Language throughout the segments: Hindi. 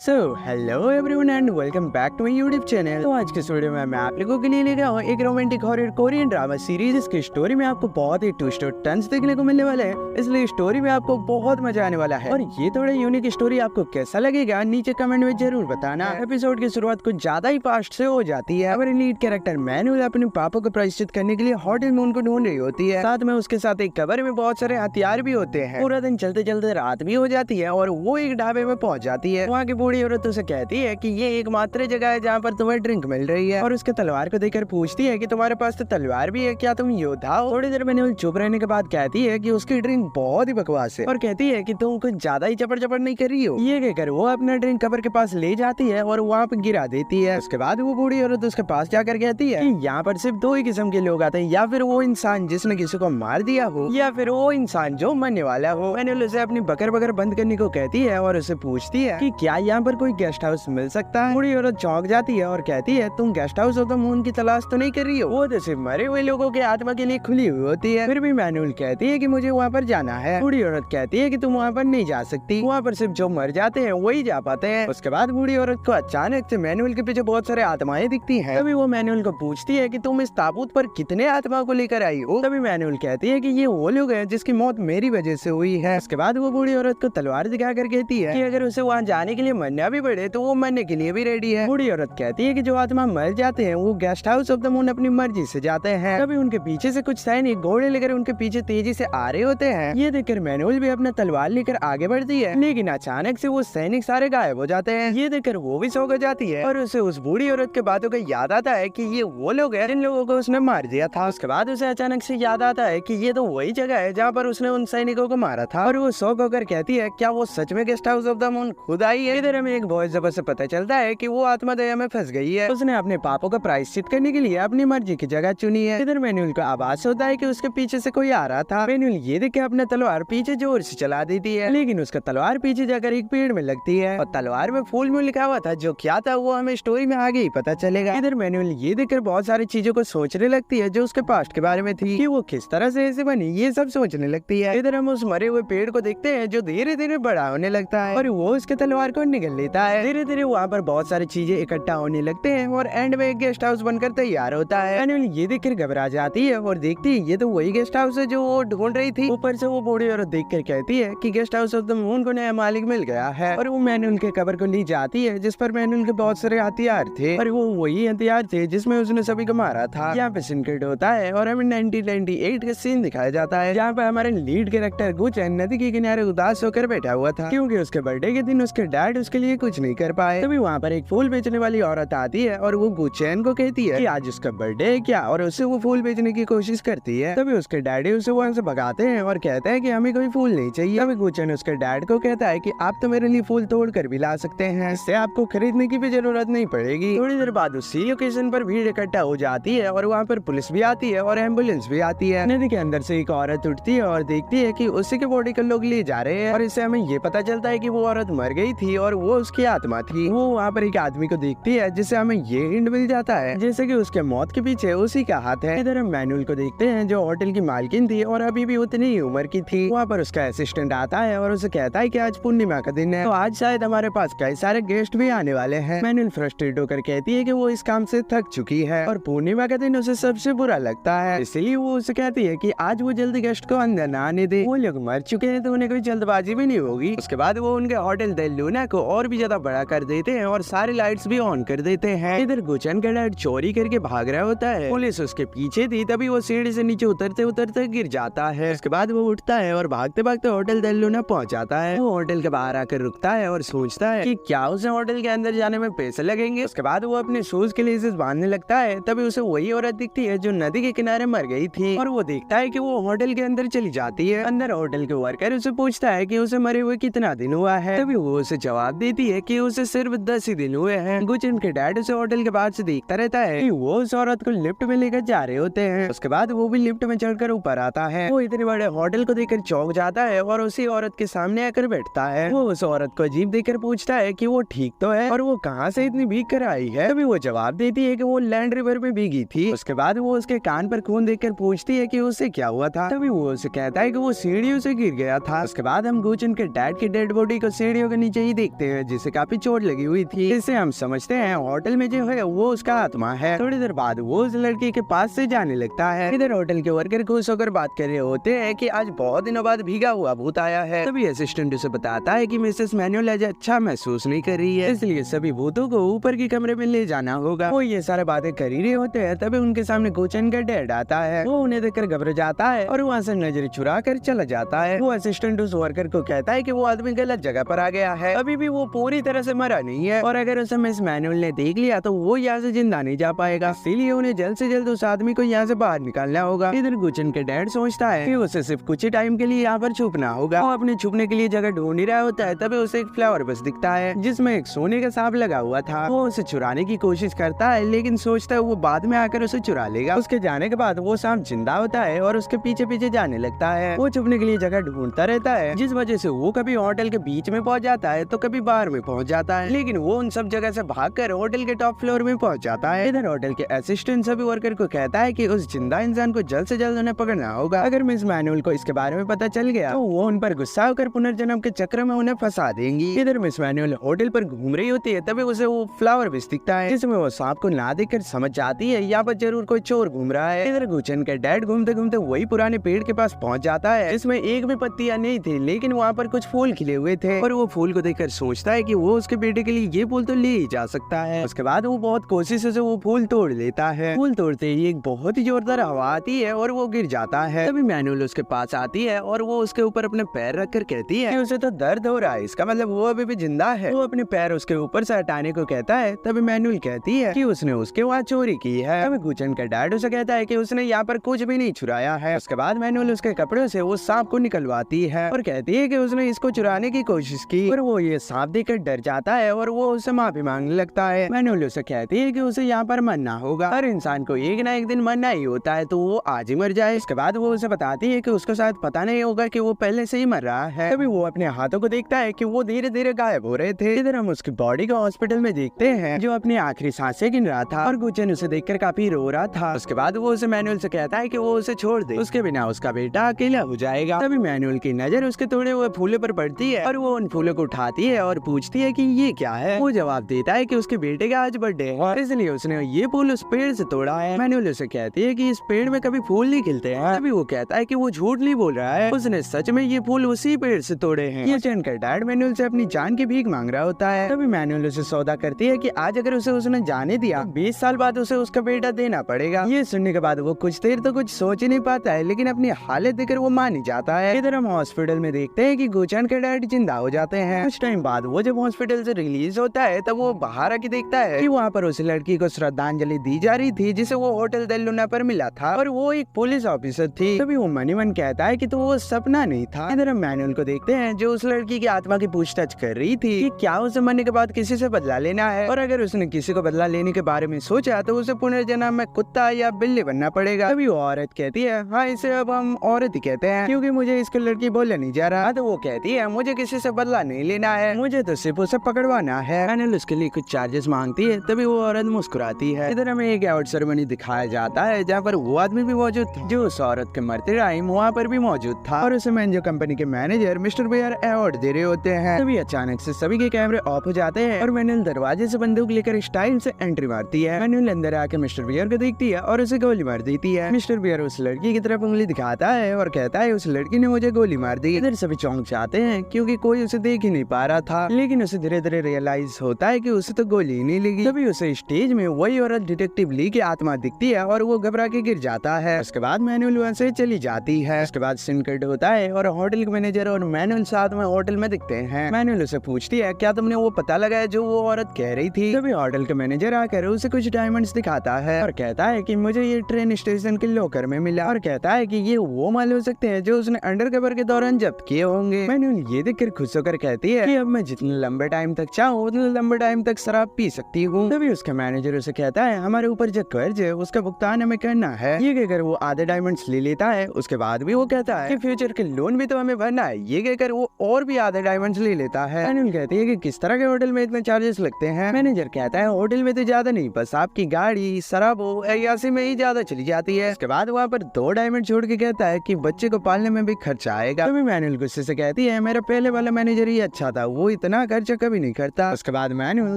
So hello everyone and welcome back to my YouTube channel. तो आज के इस वीडियो में मैं आप लोगों के लिए लेकर आया हूँ एक romantic horror Korean drama series. इसकी स्टोरी में आपको बहुत ही ट्विस्ट और टर्न्स देखने को मिलने वाले हैं, इसलिए स्टोरी में आपको बहुत मजा आने वाला है। और ये थोड़ा यूनिक स्टोरी आपको कैसा लगेगा नीचे कमेंट में जरूर बताना। एपिसोड की शुरुआत कुछ ज्यादा ही फास्ट से हो जाती है। हमारी लीड कैरेक्टर मैनुअल अपने पापा को प्रायश्चित करने के लिए होटल में उनको ढूंढ रही होती है। साथ में उसके साथ एक कवर में बहुत सारे हथियार भी होते हैं। पूरा दिन चलते चलते रात भी हो जाती है और वो एक ढाबे में पहुंच जाती है। वहाँ की बूढ़ी औरत उसे कहती है कि ये एकमात्र जगह है जहाँ पर तुम्हें ड्रिंक मिल रही है, और उसके तलवार को देखकर पूछती है कि तुम्हारे पास तो तलवार भी है, क्या तुम योद्धा हो? थोड़ी देर मैनुअल चुप रहने के बाद कहती है कि उसकी ड्रिंक बहुत ही बकवास है और कहती है कि तुम कुछ ज्यादा ही चपड़ चपड़ नहीं कर रही हो। ये कहकर वो अपना ड्रिंक कवर के पास ले जाती है और वहाँ पे गिरा देती है। उसके बाद वो बूढ़ी औरत उसके पास जाकर कहती है कि यहाँ पर सिर्फ दो ही किस्म के लोग आते हैं, या फिर वो इंसान जिसने किसी को मार दिया हो, या फिर वो इंसान जो मरने वाला हो। मैनुअल उसे अपनी बकर बकर बंद करने को कहती है और उसे पूछती है कि क्या यहाँ पर कोई गेस्ट हाउस मिल सकता है। बूढ़ी औरत चौंक जाती है और कहती है तुम guest house of the moon की तलाश तो नहीं कर रही हो, वो तो सिर्फ मरे हुए लोगों के आत्मा के लिए खुली हुई होती है। फिर भी मैनुअल कहती है कि मुझे वहाँ पर जाना है। बूढ़ी औरत कहती है कि तुम वहाँ पर नहीं जा सकती, वहाँ पर सिर्फ जो मर जाते हैं वही जा पाते हैं। उसके बाद बूढ़ी औरत को अचानक से मैनुअल के पीछे बहुत सारे आत्माएं दिखती हैं। तभी वो मैनुअल को पूछती है कि तुम इस ताबूत पर कितने आत्मा को लेकर आई हो। तभी मैनुअल कहती है कि ये वो लोग हैं जिसकी मौत मेरी वजह से हुई है। उसके बाद वो बूढ़ी औरत को तलवार दिखाकर कहती है कि अगर उसे वहाँ जाने के लिए मरना भी पड़े तो वो मरने के लिए भी रेडी है। बूढ़ी औरत कहती है कि जो आत्मा मर जाते हैं वो guest house of the moon अपनी मर्जी से जाते हैं। तभी उनके पीछे से कुछ सैनिक घोड़े लेकर उनके पीछे तेजी से आ रहे होते हैं। ये देखकर मैनुअल भी अपना तलवार लेकर आगे बढ़ती है, लेकिन अचानक से वो सैनिक सारे गायब हो जाते हैं। ये देखकर वो भी सो जाती है और उसे उस बूढ़ी औरत के बातों का याद आता है कि ये वो लोग हैं जिन लोगों को उसने मार दिया था। उसके बाद उसे अचानक से याद आता है कि ये तो वही जगह है जहाँ पर उसने उन सैनिकों को मारा था, और वो शौक होकर कहती है क्या वो सच में guest house of the moon खुद आई है। इधर हमें एक वॉइस ओवर से पता चलता है कि वो आत्मा दया में फंस गई है। उसने अपने पापों का प्रायश्चित करने के लिए अपनी मर्जी की जगह चुनी है। इधर मैनुअल को आवाज होता है कि उसके पीछे से कोई आ रहा था। मैनुअल ये देख के अपना तलवार पीछे जोर से चला देती है, लेकिन उसका तलवार पीछे जाकर एक पेड़ में लगती है और तलवार में फुल मून लिखा हुआ था। जो क्या था वो हमें स्टोरी में आगे ही पता चलेगा। इधर मैनुअल ये देखकर बहुत सारी चीजों को सोचने लगती है जो उसके पास्ट के बारे में थी, कि वो किस तरह से ऐसे बनी, ये सब सोचने लगती है। इधर हम उस मरे हुए पेड़ को देखते हैं जो धीरे धीरे बड़ा होने लगता है और वो उसके तलवार को निगल लेता है। धीरे धीरे वहाँ पर बहुत सारी चीजें इकट्ठा होने लगते हैं और एंड में एक गेस्ट हाउस बनकर तैयार होता है। मैनुअल ये देखकर घबरा जाती है और देखती है ये तो वही गेस्ट हाउस है जो वो ढूंढ रही थी। ऊपर से वो बूढ़ी औरत देखकर कहती है कि guest house of the moon को नया मालिक मिल गया है, और वो मैनुअल के कबर को ली जाती है जिस पर मैनुअल के बहुत सारे हथियार थे, और वो वही हथियार थे जिसमें उसने सभी को मारा था। यहाँ पे सीन कट होता है और हमें 1998 का सीन दिखाया जाता है जहाँ पे हमारे लीड कैरेक्टर गुचेन नदी के किनारे उदास होकर बैठा हुआ था क्योंकि उसके बर्थडे के दिन उसके डैड उसके लिए कुछ नहीं कर पाए। तभी वहाँ पर एक फूल बेचने वाली औरत आती है और वो गुचेन को कहती है कि आज उसका बर्थडे है क्या, और उसे वो फूल बेचने की कोशिश करती है। तभी उसके डैडी उसे वहाँ से भगाते हैं और कहते हैं कि हमें कोई फूल नहीं चाहिए। तभी गुचेन उसके डैड को कहता है कि आप तो मेरे लिए फूल तोड़ कर भी ला सकते हैं, इससे आपको खरीदने की भी जरूरत नहीं पड़ेगी। थोड़ी देर बाद उसी लोकेशन पर भीड़ इकट्ठा हो जाती है और वहाँ पर पुलिस भी आती है और एम्बुलेंस भी आती है। नदी के अंदर से एक औरत उठती है और देखती है कि उसी के बॉडी को लोग ले जा रहे हैं, और इससे हमें ये पता चलता है कि वो औरत मर गई थी और वो उसकी आत्मा थी। वो वहाँ पर एक आदमी को देखती है जिससे हमें ये हिंट मिल जाता है जैसे कि उसके मौत के पीछे उसी का हाथ है। इधर हम मैनुअल को देखते हैं जो होटल की मालकिन थी और अभी भी उतनी ही उम्र की थी। वहाँ पर उसका असिस्टेंट आता है और उसे कहता है कि आज पूर्णिमा का दिन है, तो आज शायद हमारे पास कई सारे गेस्ट भी आने वाले हैं। मैनुअल फ्रस्ट्रेट होकर कहती है कि वो इस काम से थक चुकी है और पूर्णिमा का दिन उसे सबसे बुरा लगता है, इसलिए वो उसे कहती है कि आज वो जल्दी गेस्ट को अंदर न आने दे, वो लोग मर चुके हैं तो उन्हें कोई जल्दबाजी भी नहीं होगी। उसके बाद वो उनके होटल द लूना को और भी ज्यादा बड़ा कर देते हैं और सारी लाइट्स भी ऑन कर देते हैं। इधर गुचेन का डैड चोरी करके भाग रहा होता है, पुलिस उसके पीछे थी, तभी वो सीढ़ी से नीचे उतरते उतरते गिर जाता है। उसके बाद वो उठता है और भागते भागते होटल द लूना पहुंच जाता है। वो होटल के बाहर आकर रुकता है और सोचता है कि क्या उसे होटल के अंदर जाने में पैसे लगेंगे। उसके बाद वो अपने शूज के लेसेस बांधने लगता है, तभी उसे वही औरत दिखती है जो नदी के किनारे मर गई थी, और वो देखता है कि वो होटल के अंदर चली जाती है। अंदर होटल के वर्कर उसे पूछता है कि उसे मरे हुए कितना दिन हुआ है, तभी वो उसे जवाब देती है कि उसे सिर्फ 10 ही दिन हुए हैं। गुचेन के डैड उसे होटल के बाहर से देखता रहता है कि वो उस औरत को लिफ्ट में लेकर जा रहे होते हैं। उसके बाद वो भी लिफ्ट में चढ़कर ऊपर आता है। वो इतने बड़े होटल को देखकर चौंक जाता है और उसी औरत के सामने आकर बैठता है। वो उस औरत को अजीब देखकर पूछता है कि वो ठीक तो है और वो कहाँ से इतनी भीग कर आई है। तभी वो जवाब देती है कि वो लैंड रिवर में भीगी थी। उसके बाद वो उसके कान पर खून देखकर पूछती है कि उसे क्या हुआ था। तभी वो उसे कहता है कि वो सीढ़ियों से गिर गया था। उसके बाद हम गुचेन के डैड की डेड बॉडी को सीढ़ियों के नीचे ही देखते हैं जिसे काफी चोट लगी हुई थी। इससे हम समझते हैं होटल में जो है वो उसका आत्मा है। थोड़ी देर बाद वो उस लड़की के पास से जाने लगता है। इधर होटल के वर्कर खुश होकर बात कर रहे होते हैं कि आज बहुत दिनों बाद भीगा हुआ भूत आया है। तभी असिस्टेंट उसे बताता है कि मिसेस मैनुअल आज अच्छा महसूस नहीं कर रही है, इसलिए सभी भूतों को ऊपर के कमरे में ले जाना होगा। वो ये सारे बातें कर ही रहे होते हैं, तभी उनके सामने गोचन का डैड आता है। वो उन्हें देखकर घबरा जाता है और वहाँ से नजर चुरा कर चला जाता है। वो असिस्टेंट उस वर्कर को कहता है कि वो आदमी गलत जगह पर आ गया है, अभी भी वो पूरी तरह से मरा नहीं है और अगर उसे मिस मैनुअल ने देख लिया तो वो यहाँ से जिंदा नहीं जा पाएगा, इसीलिए उन्हें जल्द से जल्द उस आदमी को यहाँ से बाहर निकालना होगा। इधर गोचन के डैड सोचता है कि उसे सिर्फ कुछ ही टाइम के लिए यहाँ पर छुपना होगा। वो अपने छुपने के लिए जगह ढूंढ ही रहा होता है, तभी उसे एक फ्लावर बस दिखता है जिसमें एक सोने का सांप लगा हुआ था। वो उसे चुराने की कोशिश करता है लेकिन सोचता है वो बाद में आकर उसे चुरा लेगा। उसके जाने के बाद वो सांप जिंदा होता है और उसके पीछे पीछे जाने लगता है। वो छुपने के लिए जगह ढूंढता रहता है, जिस वजह से वो कभी होटल के बीच में पहुंच जाता है तो कभी बाहर में पहुंच जाता है, लेकिन वो उन सब जगह से भागकर होटल के टॉप फ्लोर में पहुंच जाता है। इधर होटल के असिस्टेंट सभी वर्कर को कहता है कि उस जिंदा इंसान को जल्द से जल्द उन्हें पकड़ना होगा। अगर मिस मैनुअल को इसके बारे में पता चल गया तो वो उन पर गुस्सा होकर पुनर्जन्म के चक्र में उन्हें फंसा देंगी। इधर मिस मैनुअल होटल पर घूम रही होती है, तभी उसे वो फ्लावर भी दिखता है जिसमें वो सांप को ना देखकर समझ जाती है यहाँ पर जरूर कोई चोर घूम रहा है। इधर गुचन के डैड घूमते घूमते वही पुराने पेड़ के पास पहुंच जाता है जिसमें एक भी पत्तियां नहीं थी, लेकिन वहाँ पर कुछ फूल खिले हुए थे और वो फूल को देखकर सोचता है कि वो उसके बेटे के लिए ये फूल तो ले ही जा सकता है। उसके बाद वो बहुत कोशिशों से वो फूल तोड़ लेता है। फूल तोड़ते ही एक बहुत ही जोरदार हवा आती है और वो गिर जाता है। तभी मैनुअल उसके पास आती है और वो उसके ऊपर अपने पैर रखकर कहती है कि उसे तो दर्द हो रहा है, इसका मतलब वो अभी भी जिंदा है। वो अपने पैर उसके ऊपर से हटाने को कहता है, तभी मैनुअल कहती है कि उसने उसके वहाँ चोरी की है। तभी गुचन का डैड उसे कहता है कि उसने यहाँ पर कुछ भी नहीं चुराया है। उसके बाद मैनुअल उसके कपड़ों से वो सांप को निकलवाती है और कहती है कि उसने इसको चुराने की कोशिश की, और वो ये सांप देखकर डर जाता है और वो उससे माफी मांगने लगता है। मैनुअल उसे कहती है कि उसे यहाँ पर मरना होगा, हर इंसान को एक ना एक दिन मरना ही होता है, तो वो आज ही मर जाए। इसके बाद वो उसे बताती है कि उसको शायद पता नहीं होगा कि वो पहले से ही मर रहा है। तभी वो अपने हाथों को देखता है कि वो धीरे धीरे गायब हो रहे थे। इधर हम उसकी बॉडी को हॉस्पिटल में देखते हैं जो अपनी आखिरी सांसें गिन रहा था और गुचन उसे देखकर काफी रो रहा था। उसके बाद वो उसे मैनुअल से कहता है कि वो उसे छोड़ दे, उसके बिना उसका बेटा अकेला हो जाएगा। तभी मैनुअल की नजर उसके तोड़े हुए फूलों पर पड़ती है और वो उन फूलों को उठाती है और पूछती है कि ये क्या है। वो जवाब देता है कि उसके बेटे का आज बर्थडे है, इसलिए उसने ये फूल उस पेड़ से तोड़ा है। मैनुअल उसे कहती है कि इस पेड़ में कभी फूल नहीं खिलते हैं। तभी वो कहता है कि वो झूठ नहीं बोल रहा है, उसने सच में ये फूल उसी पेड़ से तोड़े हैं। ये जानकर डैड मैनुअल से अपनी जान की भीख मांग रहा होता है। तभी मैनुअल उसे सौदा करती है कि आज अगर उसे उसने जाने दिया 20 साल बाद उसे उसका बेटा देना पड़ेगा। ये सुनने के बाद वो कुछ देर तो कुछ सोच ही नहीं पाता है, लेकिन अपनी हालत देखकर वो मान ही जाता है। इधर हम हॉस्पिटल में देखते हैं कि गुचन के डैड जिंदा हो जाते हैं। कुछ टाइम बाद वो जब हॉस्पिटल से रिलीज होता है तब वो बाहर आके देखता है कि वहाँ पर उस लड़की को श्रद्धांजलि दी जा रही थी जिसे वो होटल देल लूना पर मिला था, और वो एक पुलिस ऑफिसर थी। तभी वो मनी मन कहता है कि तो वो सपना नहीं था। इधर हम मैनुअल को देखते हैं जो उस लड़की की आत्मा की पूछताछ कर रही थी कि क्या उसे मरने के बाद किसी से बदला लेना है, और अगर उसने किसी को बदला लेने के बारे में सोचा तो उसे पुनर्जन्म में कुत्ता या बिल्ली बनना पड़ेगा। तभी वो औरत कहती है हाँ, इसे अब हम औरत ही कहते हैं क्योंकि मुझे इसको लड़की बोलने नहीं जा रहा। तो वो कहती है मुझे किसी से बदला नहीं लेना है, मुझे तो सिर्फ उसे पकड़वाना है। मैनुअल उसके लिए कुछ चार्जेस मांगती है। तभी वो औरत मुस्कुराती है। इधर हमें एक अवार्ड सेरेमनी दिखाया जाता है जहाँ पर वो आदमी भी मौजूद था जो उस औरत के मरते टाइम वहाँ पर भी मौजूद था, और उसे मैनेजर कंपनी के मैनेजर मिस्टर बेयर अवार्ड दे रहे होते हैं। तभी अचानक से सभी के कैमरे ऑफ हो जाते हैं और मैनुअल दरवाजे से बंदूक लेकर स्टाइल से एंट्री मारती है। मैनुअल अंदर आके मिस्टर बेयर को देखती है और उसे गोली मार देती है। मिस्टर बेयर उस लड़की की तरफ उंगली दिखाता है और कहता है उस लड़की ने मुझे गोली मार दी। इधर सभी चौंक जाते हैं क्योंकि कोई उसे देख ही नहीं पा रहा था, लेकिन उसे धीरे धीरे रियलाइज होता है कि उसे तो गोली ही नहीं लगी। तभी उसे स्टेज में वही औरत डिटेक्टिव ली की आत्मा दिखती है और वो घबरा के गिर जाता है। उसके बाद मैनुअल वहाँ से चली जाती है। उसके बाद सीन कट होता है और होटल के मैनेजर और मैनुअल साथ में होटल में दिखते हैं। मैनुअल उसे पूछती है क्या तुमने वो पता लगाया जो वो औरत कह रही थी। तभी होटल के मैनेजर आकर उसे कुछ डायमंड्स दिखाता है और कहता है कि मुझे ये ट्रेन स्टेशन के लॉकर में मिला, और कहता है कि ये वो माल हो सकते हैं जो उसने अंडरकवर के दौरान जब्त किए होंगे। मैनुअल ये देखकर खुश होकर कहती है कि अब मैं जितने लंबे टाइम तक चाहूँ उतने लंबे टाइम तक शराब पी सकती हूँ। तभी उसका मैनेजर उसे कहता है हमारे ऊपर जो कर्ज है उसका भुगतान हमें करना है। ये कहकर वो आधे डायमंड्स ले लेता है। उसके बाद भी वो कहता है कि फ्यूचर के लोन भी तो हमें भरना है। ये कहकर वो और भी आधे डायमंड्स ले लेता है। मैनुअल कहती है कि किस तरह के होटल में इतने चार्जेस लगते हैं। मैनेजर कहता है होटल में तो ज्यादा नहीं, बस आपकी गाड़ी शराब ऐसी में ही ज्यादा चली जाती है। उसके बाद वहाँ पर 2 डायमंड छोड़ के कहता है कि बच्चे को पालने में भी खर्चा आएगा। तभी मैनुअल गुस्से से कहती है मेरा पहले वाला मैनेजर ही अच्छा था, वो इतना खर्चा कभी नहीं करता। उसके बाद मैनुअल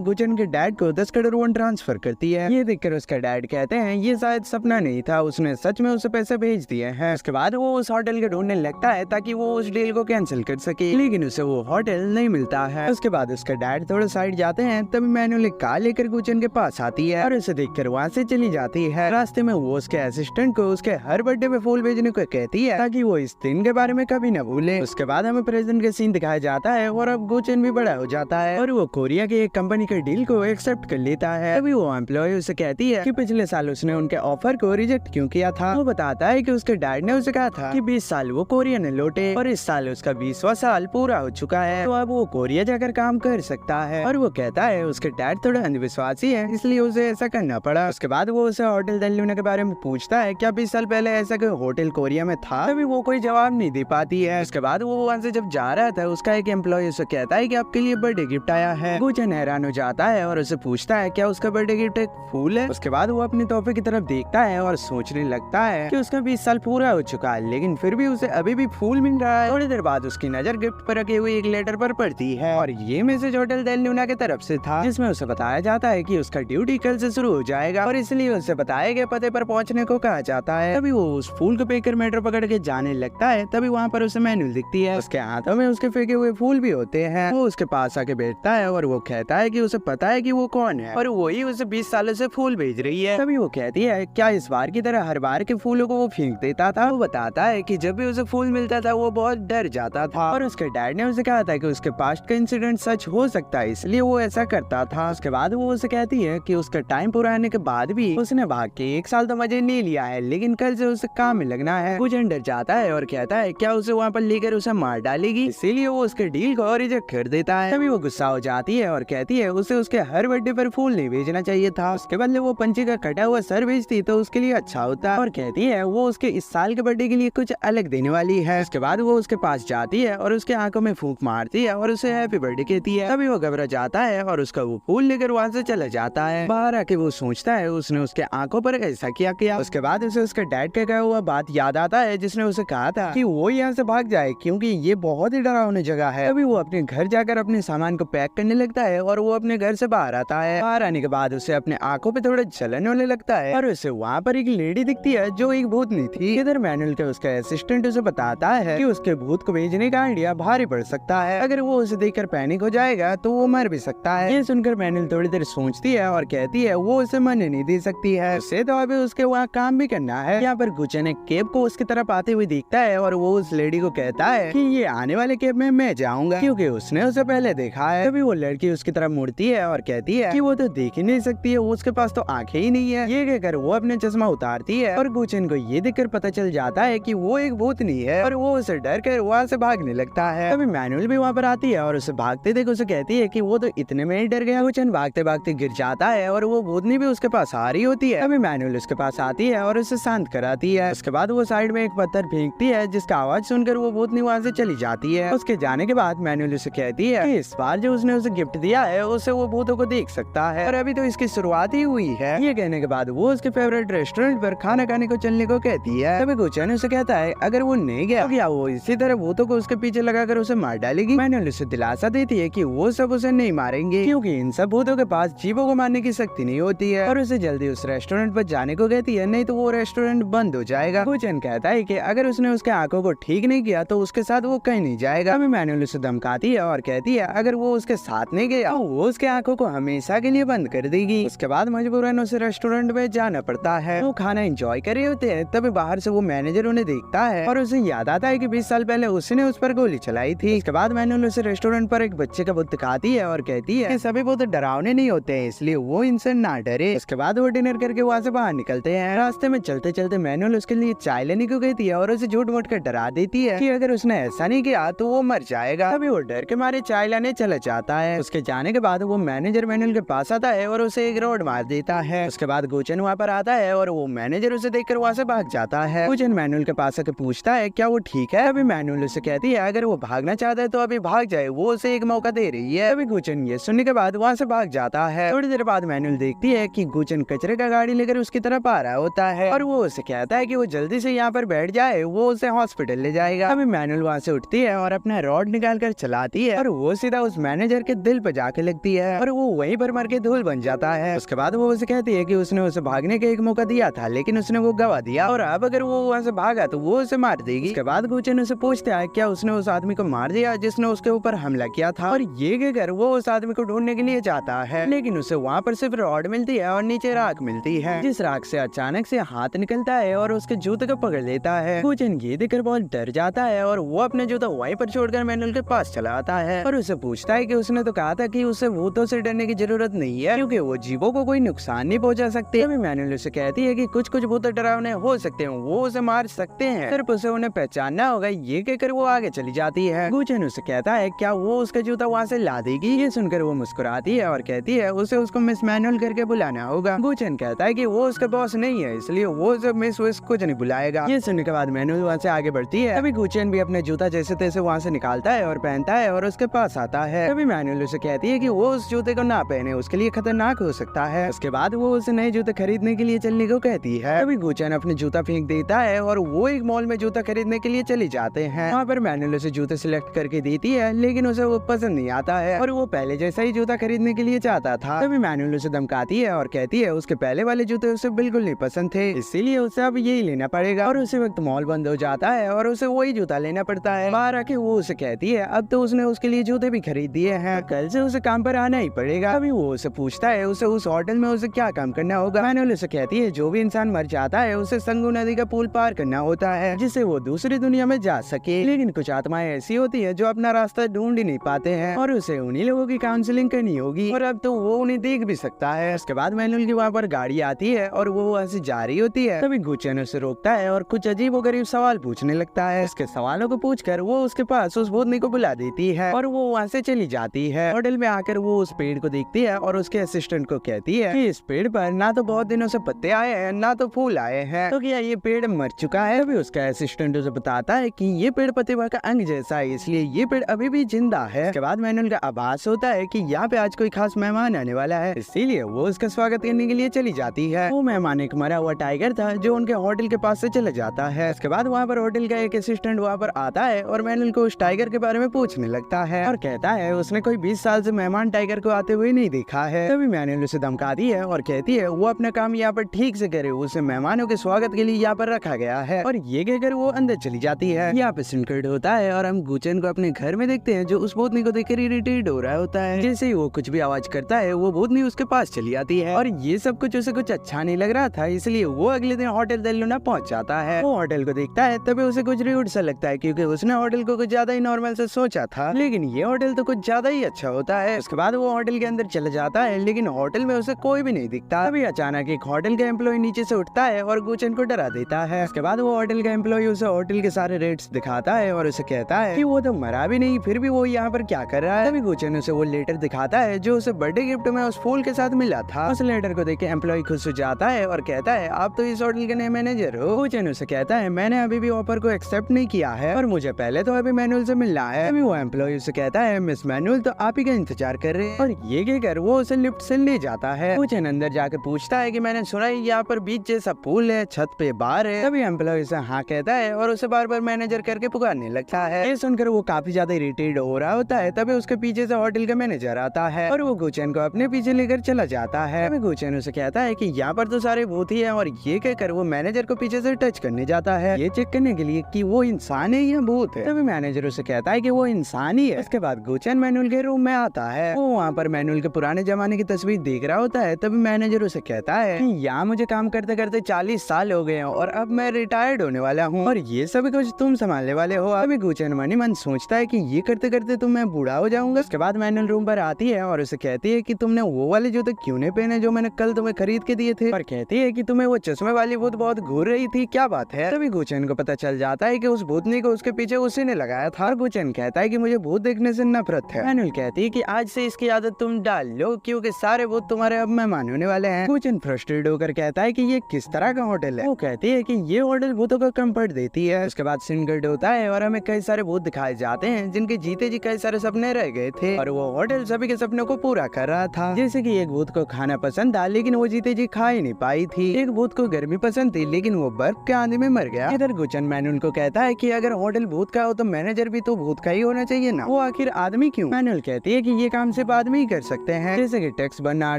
गुचन के डैड को 10 करोड़ वॉन ट्रांसफर करती है। ये देखकर उसका डैड कहते हैं ये शायद सपना नहीं था, उसने सच में उसे पैसे भेज दिए हैं। उसके बाद वो उस होटल के ढूंढने लगता है ताकि वो उस डील को कैंसिल कर सके, लेकिन उसे वो होटल नहीं मिलता है। उसके बाद उसका डैड थोड़ा साइड जाते हैं, तभी मैनुअल एक कार लेकर गुचन के पास आती है और उसे देखकर वहाँ से चली जाती है। रास्ते में वो उसके असिस्टेंट को उसके हर बर्थडे पे फूल भेजने को कहती है ताकि वो इस दिन के बारे में कभी न भूले। उसके बाद हमें प्रेजेंट के सीन दिखाया जाता है और अब गुचन भी बड़ा हो जाता है और वो कोरिया की एक कंपनी के डील को एक्सेप्ट कर लेता है। तभी वो एम्प्लॉय उसे कहती है कि पिछले साल उसने उनके ऑफर को रिजेक्ट क्यों किया था। वो बताता है कि उसके डैड ने उसे कहा था कि 20 साल वो कोरिया ने लौटे और इस साल उसका 20वां साल पूरा हो चुका है, तो अब वो कोरिया जाकर काम कर सकता है। और वो कहता है उसके डैड थोड़ा अंधविश्वासी है, इसलिए उसे ऐसा करना पड़ा। उसके बाद वो उसे होटल डेल लूना के बारे में पूछता है क्या 20 साल पहले ऐसा कोई होटल कोरिया में था। तभी वो कोई जवाब नहीं दे पाती है। उसके बाद वो वहाँ से जब जा रहा था, उसका एक एम्प्लॉय उसे कहता है कि आपके लिए बर्थडे गिफ्ट आया है। गुचन हैरान हो जाता है और उसे पूछता है क्या उसका बर्थडे गिफ्ट एक फूल है। उसके बाद वो अपने तोहफे की तरफ देखता है और सोचने लगता है कि उसका 20 साल पूरा हो चुका है, लेकिन फिर भी उसे अभी भी फूल मिल रहा है। थोड़ी देर बाद उसकी नजर गिफ्ट पर रखे हुए एक लेटर पर पड़ती है और ये मैसेज होटल डेल लूना की तरफ से था, जिसमें उसे बताया जाता है कि उसका ड्यूटी कल से शुरू हो जाएगा और इसलिए उसे बताए गए पते पर पहुंचने को कहा जाता है। तभी वो उस फूल को पेकर मेट्रो पकड़ के जाने लगता है। तभी वहाँ पर उसे मैनुअल दिखती है, उसके हाथों में उसके फेंके हुए फूल भी होते हैं। वो उसके पास आके बैठता है और वो कहता है कि उसे पता है कि वो कौन है और वही उसे 20 सालों से फूल भेज रही है। तभी वो कहती है क्या इस बार की तरह हर बार के फूलों को वो फेंक देता था। वो बताता है कि जब भी उसे फूल मिलता था वो बहुत डर जाता था और उसके डैड ने उसे कहा था कि उसके पास्ट का इंसिडेंट सच हो सकता है, इसलिए वो ऐसा करता था। उसके बाद वो उसे कहती है कि उसका टाइम पूरा होने के बाद भी उसने भाग के 1 साल तो मजे नहीं लिया है, लेकिन कल से उसे काम में लगना है। गुचन डर जाता है और कहता है क्या उसे वहाँ पर लेकर उसे मार डालेगी, इसीलिए वो उसके डील को रिजेक्ट कर देता है। तभी वो गुस्सा हो जाती है और कहती है उसे उसके हर बर्थडे पर फूल नहीं भेजना चाहिए था, उसके बदले वो पंछी का कटा हुआ सर भेजती तो उसके लिए अच्छा होता। और कहती है वो उसके इस साल के बर्थडे के लिए कुछ अलग देने वाली है। उसके बाद वो उसके पास जाती है और उसके आंखों में फूंक मारती है और उसे हैप्पी बर्थडे कहती है। तभी वो घबरा जाता है और उसका वो फूल लेकर वहाँ से चला जाता है। बाहर आके वो सोचता है उसने उसके आंखों पर ऐसा किया। उसके बाद उसे उसके डैड का कहा हुआ बात याद आता है, जिसने उसे कहा था कि वो यहाँ से भाग जाए क्योंकि ये बहुत ही डरावनी जगह है। तभी वो अपने घर जाकर अपने सामान को पैक करने लगता है और वो अपने घर से बाहर आता है। बाहर आने के बाद उसे अपने आंखों पे थोड़ा जलन होने लगता है और उसे वहाँ पर एक लेडी दिखती है जो एक भूतनी थी। इधर मैनुअल के उसका असिस्टेंट उसे बताता है कि उसके भूत को भेजने का आइडिया भारी पड़ सकता है, अगर वो उसे देखकर पैनिक हो जाएगा तो वो मर भी सकता है। ये सुनकर मैनुअल थोड़ी देर सोचती है और कहती है वो उसे मरने नहीं दे सकती है, उसे तो अभी उसके वहाँ काम भी करना है। यहाँ पर गुचन एक केब को उसकी तरफ आते हुए देखता है और वो उस लेडी को कहता है कि ये आने वाले केब में मैं जाऊंगा क्योंकि उसने उसे पहले देखा है। तभी वो लड़की उसकी तरफ मुड़ती है और कहती है कि वो तो देख ही नहीं सकती है, उसके पास तो आंखें ही नहीं है। ये कहकर वो अपने चश्मा उतारती है और गुचन को ये देखकर पता चल जाता है कि वो एक भूतनी है और वो उसे डर कर वहाँ से भागने लगता है। तभी मैनुअल भी वहाँ पर आती है और उसे भागते देख उसे कहती है कि वो तो इतने में ही डर गया। गुचन भागते भागते गिर जाता है और वो भूतनी भी उसके पास आ रही होती है। तभी मैनुअल उसके पास आती है और उसे शांत कराती है। उसके बाद वो साइड में एक पत्थर फेंकती है जिसका आवाज सुनकर वो भूतनी वहाँ से चली जाती है। उसके जाने के बाद मैनुअल उसे कहती है कि इस बार जो उसने उसे गिफ्ट दिया है उसे वो भूतों को देख सकता है और अभी तो इसकी शुरुआत ही हुई है। ये कहने के बाद वो उसके फेवरेट रेस्टोरेंट पर खाना खाने को चलने को कहती है। तभी गुचन उसे कहता है अगर वो नहीं गया तो क्या वो इसी तरह भूतों को उसके पीछे लगाकर उसे मार डालेगी। मैनुअल उसे दिलासा देती है कि वो सब उसे नहीं मारेंगे क्योंकि इन सब भूतों के पास जीवों को मारने की शक्ति नहीं होती है और उसे जल्दी उस रेस्टोरेंट पर जाने को कहती है, नहीं तो वो रेस्टोरेंट बंद हो जाएगा। गुचन कहता है कि अगर उसने उसके आंखों को ठीक नहीं किया तो उसके साथ वो कहीं नहीं जाएगा। अभी मैनुअल उसे धमकाती है और कहती है अगर वो उसके साथ नहीं गया तो वो उसके आंखों को हमेशा के लिए बंद कर देगी। उसके बाद मजबूरन उसे रेस्टोरेंट में जाना पड़ता है। वो खाना एंजॉय कर रहे होते हैं, तभी बाहर से वो मैनेजर उन्हें देखता है और उसे याद आता है कि 20 साल पहले उसने उस पर गोली चलाई थी। इसके बाद मैनुअल उसे रेस्टोरेंट पर एक बच्चे का बुत दिखाती है और कहती है कि सभी बुत डरावने नहीं होते हैं, इसलिए वो इनसे ना डरे। उसके बाद वो डिनर करके वहाँ से बाहर निकलते हैं। रास्ते में चलते चलते मैनुअल उसके लिए चाय लेने को कहती है और उसे झूठ मूठ कर डरा देती है कि अगर उसने ऐसा नहीं किया तो वो मर जाएगा। तभी वो डर के मारे चाय लाने चला जाता है। उसके जाने के बाद वो मैनेजर मैनुअल के पास आता है और उसे एक रोड मार देता है। उसके बाद गुचन वहाँ पर आता है और वो मैनेजर उसे देखकर वहाँ से भाग जाता है। गुचन मैनुअल के पास आकर पूछता है क्या वो ठीक है। अभी मैनुअल उसे कहती है अगर वो भागना चाहता है तो अभी भाग जाए, वो उसे एक मौका दे रही है। अभी गुचन ये सुनने के बाद वहाँ से भाग जाता है। थोड़ी देर बाद मैनुअल देखती है कि गुचन कचरे का गाड़ी लेकर उसकी तरफ आ रहा होता है और वो उसे कहता है कि वो जल्दी से यहाँ पर बैठ जाए, वो उसे हॉस्पिटल ले जाएगा। अभी मैनुअल वहाँ से उठती है और अपना रॉड निकाल कर चलाती है और वो सीधा उस मैनेजर के दिल पे जाके लगती है और वो वहीं पर मर के धूल बन जाता है। उसके बाद वो उसे कहती है कि उसने उसे भागने का एक मौका दिया था लेकिन उसने वो गवा दिया और अब अगर वो वहाँ से भागा तो वो उसे मार देगी। उसके बाद गुचेन उसे पूछता है क्या उसने उस आदमी को मार दिया जिसने उसके ऊपर हमला किया था, और ये कहकर वो उस आदमी को ढूंढने के लिए जाता है लेकिन उसे वहाँ पर सिर्फ रॉड मिलती है और नीचे राख मिलती है, जिस राख से अचानक से हाथ निकलता है और उसके जूते को पकड़ लेता है। गुचेन ये देखकर बहुत डर जाता है और वो अपने जूता वहीं पर छोड़कर मैनुअल के पास चला आता है और उसे पूछता है कि उसने तो कहा था कि उसे भूतों से डरने की जरूरत नहीं है क्योंकि वो जीवों को कोई नुकसान नहीं पहुंचा सकते। तभी मैनुअल उसे कहती है कि कुछ कुछ भूत डरावने हो सकते हैं, वो उसे मार सकते हैं, सिर्फ उसे उन्हें पहचानना होगा। ये कहकर वो आगे चली जाती है। गुचेन उसे कहता है क्या वो उसका जूता वहाँ से ला देगी। ये सुनकर वो मुस्कुराती है और कहती है उसे उसको मिस मैनुअल करके बुलाना होगा। गुचेन कहता है कि वो उसका बॉस नहीं है इसलिए वो उसे मिस विस कुछ नहीं बुलाएगा। ये सुनने के बाद मैनुअल वहाँ से आगे बढ़ती है। अभी गुचेन भी अपने जूता जैसे तैसे वहाँ से निकालता है और पहनता है और उसके पास आता है। तभी मैनुअल उसे कहती है कि वो उस जूते को ना पहने, उसके लिए खतरनाक हो सकता है। उसके बाद वो उसे नए जूते खरीदने के लिए चलने को कहती है। तभी गुचेन अपने जूता फेंक देता है और वो एक मॉल में जूता खरीदने के लिए चली जाते हैं। वहाँ पर मैनुअल उसे जूते सिलेक्ट करके देती है लेकिन उसे वो पसंद नहीं आता है और वो पहले जैसा ही जूता खरीदने के लिए चाहता था। तभी मैनुअल उसे धमकाती है और कहती है उसके पहले वाले जूते उसे बिल्कुल नहीं पसंद थे इसीलिए उसे अब यही लेना पड़ेगा, और उसी वक्त मॉल बंद हो जाता है और उसे वही जूता लेना पड़ता है। बाहर आके वो उसे कहती है अब तो उसने उसके लिए जूते भी खरीद दिए हैं, कल से उसे काम पर आना ही पड़ेगा। अभी वो उसे पूछता है उसे उस होटल में उसे क्या काम करना होगा। मैनुअल उसे कहती है जो भी इंसान मर जाता है उसे संगू नदी का पुल पार करना होता है जिससे वो दूसरी दुनिया में जा सके, लेकिन कुछ आत्माएं ऐसी होती है जो अपना रास्ता ढूंढ ही नहीं पाते हैं और उसे उन्हीं लोगों की काउंसलिंग करनी होगी और अब तो वो उन्हें देख भी सकता है। उसके बाद मैनुअल की वहाँ पर गाड़ी आती है और वो वहाँ से जा रही होती है। तभी गुचेन उसे रोकता है और कुछ अजीब गरीब सवाल पूछने लगता है। उसके सवालों को पूछकर वो उसके पास उस भूतनी को बुला देती है और वो वहाँ से चली जाती है। होटल में आकर वो उस पेड़ को देखती है और उसके असिस्टेंट को कहती है कि इस पेड़ पर ना तो बहुत दिनों से पत्ते आए हैं ना तो फूल आए हैं, तो क्या ये पेड़ मर चुका है। तभी उसका असिस्टेंट उसे बताता है कि ये पेड़ प्रतिभा का अंग जैसा है इसलिए ये पेड़ अभी भी जिंदा है। उसके बाद मैनुअल का आभास होता है कि यहाँ पे आज कोई खास मेहमान आने वाला है इसीलिए वो उसका स्वागत करने के लिए चली जाती है। वो मेहमान एक मरा हुआ टाइगर था जो उनके होटल के पास से चला जाता है। उसके बाद वहाँ पर होटल का एक असिस्टेंट वहाँ पर आता है और मैनुअल को उस टाइगर के बारे में पूछने लगता है और कहता है उसने कोई 20 साल से मेहमान टाइगर को आते हुए नहीं देखा है। तभी मैनुअल उसे धमकाती है और कहती है वो अपना काम यहाँ पर ठीक से करे, उसे मेहमानों के स्वागत के लिए यहाँ पर रखा गया है, और ये कहकर वो अंदर चली जाती है। यहाँ पे सिनकट होता है और हम गुचेन को अपने घर में देखते हैं जो उस भूतनी को देखकर इरिटेट हो रहा होता है। जैसे ही वो कुछ भी आवाज करता है वो भूतनी उसके पास चली आती है और ये सब कुछ उसे कुछ अच्छा नहीं लग रहा था इसलिए वो अगले दिन होटल देल लूना पहुंच जाता है। वो होटल को देखता है तभी उसे कुछ रूड सा लगता है क्योंकि उसने होटल को कुछ ज्यादा ही नॉर्मल से सोचा था, लेकिन ये होटल तो कुछ ज्यादा ही अच्छा होता है। उसके बाद वो होटल के अंदर चला जाता है लेकिन होटल में उसे कोई भी नहीं दिखता। तभी अचानक एक होटल का एम्प्लॉय नीचे से उठता है और गुचेन को डरा देता है। उसके बाद वो होटल का एम्प्लॉय उसे होटल के सारे रेट्स दिखाता है और उसे कहता है कि वो तो मरा भी नहीं फिर भी वो यहाँ पर क्या कर रहा है। तभी गुचेन उसे वो लेटर दिखाता है जो उसे बर्थडे गिफ्ट में उस फूल के साथ मिला था। उस लेटर को देख के एम्प्लॉय खुश हो जाता है और कहता है आप तो इस होटल के नए मैनेजर हो। गुचेन उसे कहता है मैंने अभी भी ऑफर को एक्सेप्ट नहीं किया है और मुझे पहले तो अभी मैनुअल से मिलना है। अभी वो एम्प्लॉय उसे कहता है मिस मैनुअल तो आप ही का इंतजार कर रहे हैं, और ये कहकर वो उसे लिफ्ट से ले जाता है। गुचेन अंदर जाकर पूछता है कि मैंने सुना है यहाँ पर बीच जैसा पुल है, छत पे बार है। तभी एम्प्लॉय उसे हाँ कहता है और उसे बार बार मैनेजर करके पुकारने लगता है। ये सुनकर वो काफी ज्यादा इरिटेट हो रहा होता है। तभी उसके पीछे से होटल का मैनेजर आता है और वो गुचेन को अपने पीछे लेकर चला जाता है। तभी गुचेन उसे कहता है कि यहाँ पर तो सारे भूत ही है, और ये कहकर वो मैनेजर को पीछे से टच करने जाता है ये चेक करने के लिए कि वो इंसान है या भूत है। तभी मैनेजर उसे कहता है कि वो इंसान ही है। इसके बाद गुचेन मैनुअल के रूम में आता है। वो वहाँ पर मैनुअल के पुराने जमाने की तस्वीर देख रहा होता है। तभी मैनेजर उसे कहता है कि यहाँ मुझे काम करते करते 40 साल हो गए हैं और अब मैं रिटायर्ड होने वाला हूँ और ये सभी कुछ तुम संभालने वाले हो। अभी गुचेन मनी मन सोचता है कि ये करते करते तो मैं बूढ़ा हो जाऊंगा। उसके बाद मैनुअल रूम पर आती है और उसे कहती है कि तुमने वो वाले जूते क्यों नहीं पहने जो मैंने कल तुम्हें खरीद के दिए थे, और कहती है कि तुम्हें वो चश्मे वाली भूत बहुत घूर रही थी, क्या बात है। तभी गुचेन को पता चल जाता है कि उस भूतनी को उसके पीछे उसी ने लगाया था। और गुचेन कहता है कि मुझे भूत देखने से नफरत है। मैनुअल कहती है कि आज से इसकी आदत तुम डाल लो क्योंकि सारे भूत तुम्हारे अब मेहमान होने वाले हैं। गुचेन फ्रस्ट्रेटेड होकर कहता है कि ये किस तरह का होटल है। वो कहती है कि ये होटल भूतों को कंफर्ट देती है। उसके बाद सीन कट होता है और हमें कई सारे भूत दिखाए जाते हैं जिनके जीते जी कई सारे सपने रह गए थे और वो होटल सभी के सपनों को पूरा कर रहा था। जैसे कि एक भूत को खाना पसंद था लेकिन वो जीते जी खा ही नहीं पाई थी। एक भूत को गर्मी पसंद थी लेकिन वो बर्फ के आंधी में मर गया। इधर गुचेन मैनुअल को कहता है कि अगर होटल भूत का हो तो मैनेजर भी तो भूत का ही होना चाहिए ना। वो आखिर आदमी क्यों? मैनुअल कहती है कि ये काम सिर्फ आदमी ही कर सकते हैं, जैसे कि टैक्स भरना,